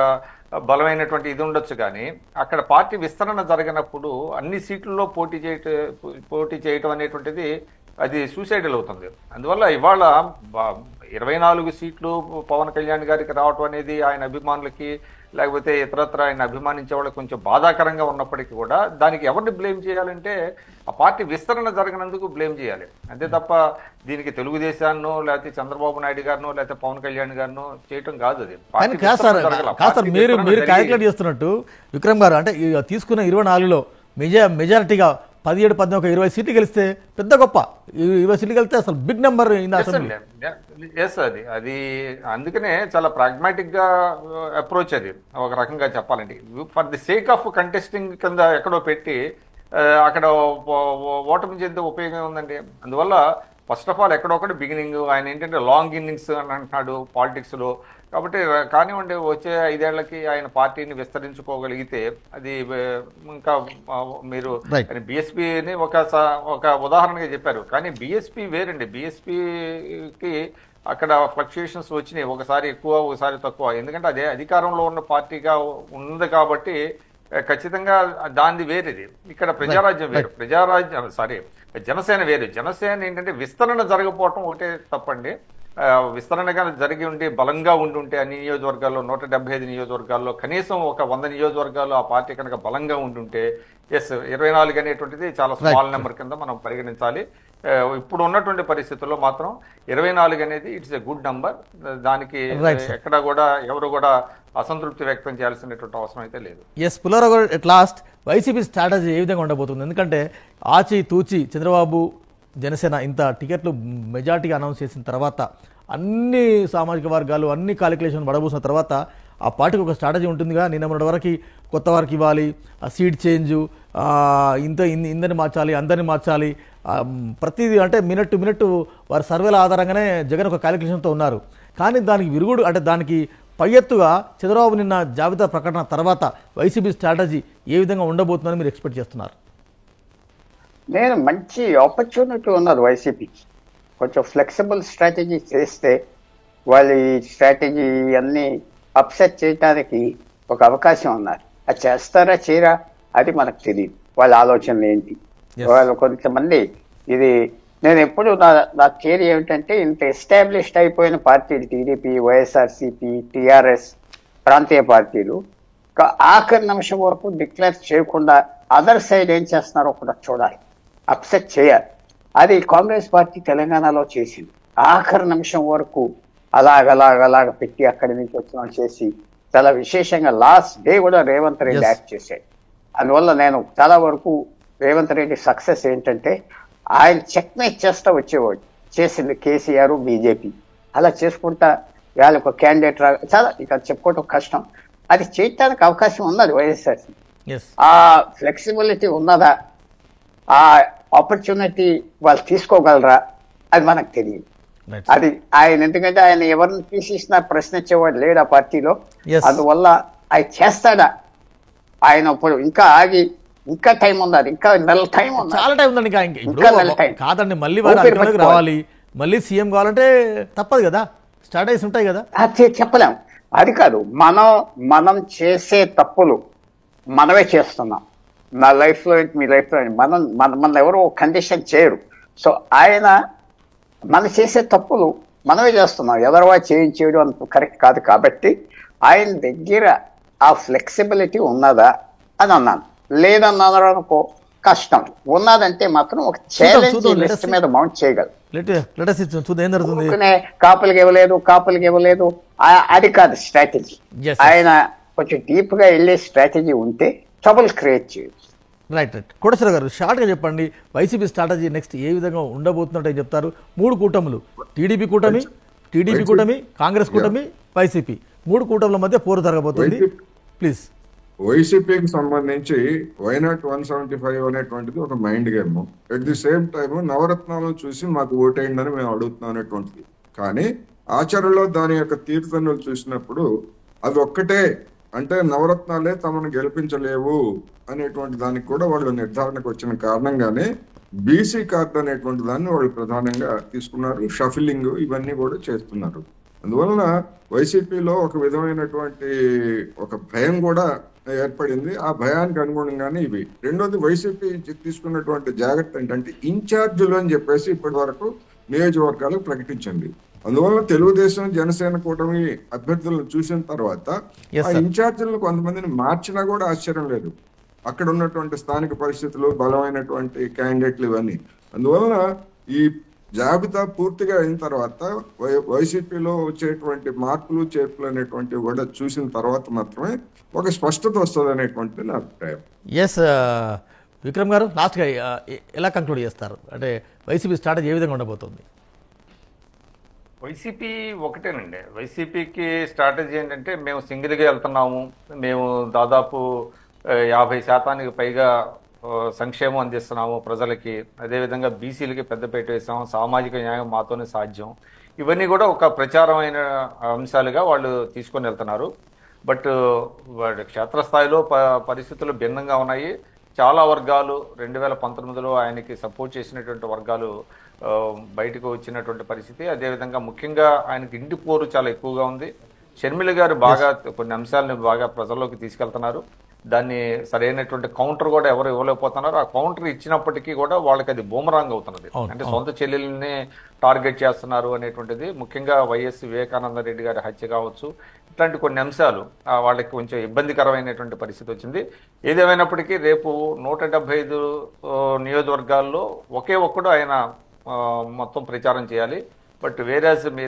బలమైనటువంటి ఇది ఉండొచ్చు. కానీ అక్కడ పార్టీ విస్తరణ జరగనప్పుడు అన్ని సీట్లలో పోటీ చేయటం అనేటువంటిది అది సూసైడల్ అవుతుంది. అందువల్ల ఇవాళ 24 సీట్లు పవన్ కళ్యాణ్ గారికి రావటం అనేది ఆయన అభిమానులకి లేకపోతే ఇతరత్ర ఆయన అభిమానించే వాళ్ళకి కొంచెం బాధాకరంగా ఉన్నప్పటికీ కూడా దానికి ఎవరిని బ్లేమ్ చేయాలంటే ఆ పార్టీ విస్తరణ జరగనందుకు బ్లేమ్ చేయాలి. అంతే తప్ప దీనికి తెలుగుదేశాన్నో లేకపోతే చంద్రబాబు నాయుడు గారినో లేకపోతే పవన్ కళ్యాణ్ గారినో చేయటం కాదు. అది మీరు క్యాలిక్యులేట్ చేస్తున్నట్టు విక్రమ్ గారు అంటే తీసుకున్న 24లో మెజారిటీగా 17, 19, 20 సీట్లు గెలిస్తే పెద్ద గొప్ప. 20 సీట్లు గెలిస్తే అసలు బిగ్ నెంబర్. అది అందుకనే చాలా ప్రాగ్మాటిక్ గా అప్రోచ్ అది ఒక రకంగా చెప్పాలంటే. For the sake of contesting కింద ఎక్కడో పెట్టి అక్కడ ఓటమి చెందే ఉపయోగం ఉందండి. అందువల్ల ఫస్ట్ ఆఫ్ ఆల్ ఎక్కడొక్కటి బిగినింగ్ ఆయన ఏంటంటే లాంగ్ ఇన్నింగ్స్ అని అంటున్నాడు పాలిటిక్స్ లో. కాబట్టి కానివ్వండి వచ్చే 5 ఏళ్లకి ఆయన పార్టీని విస్తరించుకోగలిగితే అది ఇంకా మీరు బీఎస్పీని ఒక ఉదాహరణగా చెప్పారు. కానీ బీఎస్పీ వేరండి. బీఎస్పీకి అక్కడ ఫ్లక్చుయేషన్స్ వచ్చినాయి, ఒకసారి ఎక్కువ ఒకసారి తక్కువ. ఎందుకంటే అదే అధికారంలో ఉన్న పార్టీగా ఉంది కాబట్టి ఖచ్చితంగా దానిది వేరేది. ఇక్కడ ప్రజారాజ్యం వేరు, జనసేన వేరు. జనసేన ఏంటంటే విస్తరణ జరగకపోవటం ఒకటే తప్పండి. విస్తరణగా జరిగి ఉండి బలంగా ఉండుంటే అన్ని నియోజకవర్గాల్లో 175 నియోజకవర్గాల్లో కనీసం ఒక 100 నియోజకవర్గాల్లో ఆ పార్టీ కనుక బలంగా ఉండుంటే 24 అనేటువంటిది చాలా స్మాల్ నెంబర్ కింద మనం పరిగణించాలి. ఇప్పుడు ఉన్నటువంటి పరిస్థితుల్లో మాత్రం 24 అనేది ఇట్స్ ఎ గుడ్ నంబర్. దానికి ఎక్కడ కూడా ఎవరు కూడా అసంతృప్తి వ్యక్తం చేయాల్సినటువంటి అవసరం అయితే లేదు. పుల్లారావు గారు, ఎట్ లాస్ట్ వైసీపీ స్ట్రాటజీ ఏ విధంగా ఉండబోతుంది? ఎందుకంటే ఆచి తూచి చంద్రబాబు జనసేన ఇంత టికెట్లు మెజార్టీగా అనౌన్స్ చేసిన తర్వాత అన్ని సామాజిక వర్గాలు అన్ని కాలిక్యులేషన్ పడబోసిన తర్వాత ఆ పార్టీకి ఒక స్ట్రాటజీ ఉంటుందిగా. నిన్న మొన్నటి వరకు కొత్త వారికి ఇవ్వాలి, సీట్ చేంజు, ఇందరిని మార్చాలి, అందరిని మార్చాలి, ప్రతిదీ అంటే మినిట్ టు మినిట్ వారి సర్వేల ఆధారంగానే జగన్ ఒక కాలిక్యులేషన్తో ఉన్నారు. కానీ దానికి విరుగుడు అంటే దానికి పై ఎత్తుగా చంద్రబాబు నిన్న జాబితా ప్రకటన తర్వాత వైసీపీ స్ట్రాటజీ ఏ విధంగా ఉండబోతుందని మీరు ఎక్స్పెక్ట్ చేస్తున్నారు? నేను మంచి ఆపర్చునిటీ ఉన్నది వైసీపీకి. కొంచెం ఫ్లెక్సిబుల్ స్ట్రాటజీ చేస్తే వాళ్ళు ఈ స్ట్రాటజీ అన్ని అప్సెట్ చేయడానికి ఒక అవకాశం ఉన్నారు. అది చేస్తారా చేయరా అది మనకు తెలియదు, వాళ్ళ ఆలోచనలు ఏంటి. వాళ్ళు కొంతమంది ఇది నేను ఎప్పుడు నా థియరీ ఏమిటంటే ఇంత ఎస్టాబ్లిష్డ్ అయిపోయిన పార్టీలు టీడీపీ, వైఎస్ఆర్సీపీ, టీఆర్ఎస్, ప్రాంతీయ పార్టీలు ఆఖరి నిమిషం వరకు డిక్లేర్ చేయకుండా అదర్ సైడ్ ఏం చేస్తున్నారో కూడా చూడాలి, అప్సెట్ చేయాలి. అది కాంగ్రెస్ పార్టీ తెలంగాణలో చేసింది. ఆఖరి నిమిషం వరకు అలాగ పెట్టి అక్కడి నుంచి వచ్చిన చేసి చాలా విశేషంగా లాస్ట్ డే కూడా రేవంత్ రెడ్డి యాక్ట్ చేశాడు. అందువల్ల నేను చాలా వరకు రేవంత్ రెడ్డి సక్సెస్ ఏంటంటే ఆయన చెక్మేట్ చేస్తా వచ్చేవాడు. చేసింది కేసీఆర్, బీజేపీ అలా చేసుకుంటా వాళ్ళ ఒక క్యాండిడేట్ చాలా ఇక చెప్పుకోవటం కష్టం. అది చేయటానికి అవకాశం ఉన్నది వైఎస్ఆర్. ఆ ఫ్లెక్సిబిలిటీ ఉన్నదా, ఆ ఆపర్చునిటీ వాళ్ళు తీసుకోగలరా అది మనకు తెలియదు. అది ఆయన ఎందుకంటే ఆయన ఎవరిని తీసేసినా ప్రశ్నించేవాడు లేడు ఆ పార్టీలో. అందువల్ల ఆయన చేస్తాడా, ఆయన ఇప్పుడు ఇంకా ఆగి ఇంకా టైం ఉన్నది, ఇంకా నెల టైం ఉంది, చాలా టైం ఉందండి. ఇంకా నెల టైం కాదండి, మళ్ళీ వాడు రావాలి, మళ్ళీ సీఎం కావాలంటే తప్పదు కదా, స్ట్రాటజీస్ ఉంటాయి కదా. అది చెప్పలేం. అది కాదు, మనం చేసే తప్పులు మనమే చేస్తున్నాం. నా లైఫ్ లో మీ లైఫ్ లో మన ఎవరు కండిషన్ చేయరు. సో ఆయన మనం చేసే తప్పులు మనమే చేస్తున్నాం, ఎదరవా చేయించేయడం అంత కరెక్ట్ కాదు. కాబట్టి ఆయన దగ్గర ఆ ఫ్లెక్సిబిలిటీ ఉన్నదా అని అన్నాను. లేదన్నారు అనుకో కష్టం, ఉన్నదంటే మాత్రం ఒక ఛాలెంజ్ లిస్ట్ మీద మౌంట్ చేయగలరు. కాపులకి ఇవ్వలేదు అది కాదు స్ట్రాటజీ. ఆయన కొంచెం డీప్ గా వెళ్ళే స్ట్రాటజీ ఉంటే ట్రబుల్ క్రియేట్ చేయొచ్చు. రైట్. కోటేశ్వర గారు షార్ట్గా చెప్పండి, వైసీపీ స్ట్రాటజీ నెక్స్ట్ ఏ విధంగా ఉండబోతున్నట్టు చెప్తారు? 3 కూటములు, టీడీపీ కూటమి, కాంగ్రెస్ కూటమి, వైసీపీ, 3 కూటముల మధ్య పోరు జరగబోతుంది. ప్లీజ్. వైసీపీకి సంబంధించి వైనాట్ 175 అనేటువంటిది ఒక mind game. At the same time నవరత్నాలను చూసి మాకు ఓటేయండి అని మేము అడుగుతున్నాం అనేటువంటిది. కానీ ఆచరణలో దాని యొక్క తీర్థనులు చూసినప్పుడు అది ఒక్కటే, అంటే నవరత్నాలే తమను గెలిపించలేవు అనేటువంటి దానికి కూడా వాళ్ళు నిర్ధారణకు వచ్చిన కారణంగానే బీసీ కార్డు అనేటువంటి దాన్ని వాళ్ళు ప్రధానంగా తీసుకున్నారు. షఫిలింగ్ ఇవన్నీ కూడా చేస్తున్నారు. అందువలన వైసీపీలో ఒక విధమైనటువంటి ఒక భయం కూడా ఏర్పడింది. ఆ భయానికి అనుగుణంగానే ఇవి. రెండోది, వైసీపీ తీసుకున్నటువంటి జాగ్రత్త ఏంటంటే ఇన్ఛార్జీలు అని చెప్పేసి ఇప్పటి వరకు నియోజకవర్గాలు ప్రకటించింది. అందువల్ల తెలుగుదేశం, జనసేన కూటమి అభ్యర్థులను చూసిన తర్వాత ఆ ఇన్ఛార్జీలను కొంతమందిని మార్చినా కూడా ఆశ్చర్యం లేదు. అక్కడ ఉన్నటువంటి స్థానిక పరిస్థితులు, బలమైనటువంటి క్యాండిడేట్లు ఇవన్నీ. అందువలన ఈ జాబితా పూర్తిగా అయిన తర్వాత వైసీపీలో వచ్చేటువంటి మార్పులు చేర్పులు అనేటువంటివి కూడా చూసిన తర్వాత మాత్రమే ఒక స్పష్టత వస్తుంది అనేటువంటిది నా అభిప్రాయం. ఎస్ విక్రమ్ గారు, లాస్ట్గా ఎలా కంక్లూడ్ చేస్తారు? అంటే వైసీపీ స్ట్రాటజీ ఏ విధంగా ఉండబోతుంది? వైసీపీ ఒకటేనండి. వైసీపీకి స్ట్రాటజీ ఏంటంటే మేము సింగిల్గా వెళ్తున్నాము, మేము దాదాపు 50% పైగా సంక్షేమం అందిస్తున్నాము ప్రజలకి, అదేవిధంగా బీసీలకి పెద్దపీట వేసాము, సామాజిక న్యాయం మాతోనే సాధ్యం, ఇవన్నీ కూడా ఒక ప్రచారమైన అంశాలుగా వాళ్ళు తీసుకొని వెళ్తున్నారు. బట్ వాడి క్షేత్రస్థాయిలో పరిస్థితులు భిన్నంగా ఉన్నాయి. చాలా వర్గాలు 2019లో ఆయనకి సపోర్ట్ చేసినటువంటి వర్గాలు బయటకు వచ్చినటువంటి పరిస్థితి. అదేవిధంగా ముఖ్యంగా ఆయనకి ఇంటి పోరు చాలా ఎక్కువగా ఉంది. షర్మిల గారు బాగా కొన్ని అంశాలను బాగా ప్రజల్లోకి తీసుకెళ్తున్నారు. దాన్ని సరైనటువంటి కౌంటర్ కూడా ఎవరు ఇవ్వలేకపోతున్నారు. ఆ కౌంటర్ ఇచ్చినప్పటికీ కూడా వాళ్ళకి అది బూమరాంగ్ అవుతున్నది. అంటే సొంత చెల్లెల్ని టార్గెట్ చేస్తున్నారు అనేటువంటిది. ముఖ్యంగా వైఎస్ వివేకానంద రెడ్డి గారి హత్య కావచ్చు, ఇట్లాంటి కొన్ని అంశాలు వాళ్ళకి కొంచెం ఇబ్బందికరమైనటువంటి పరిస్థితి వచ్చింది. ఏదేమైనప్పటికీ రేపు 175 నియోజకవర్గాల్లో ఒకే ఒక్కడు ఆయన మొత్తం ప్రచారం చేయాలి. బట్ వేరేజ్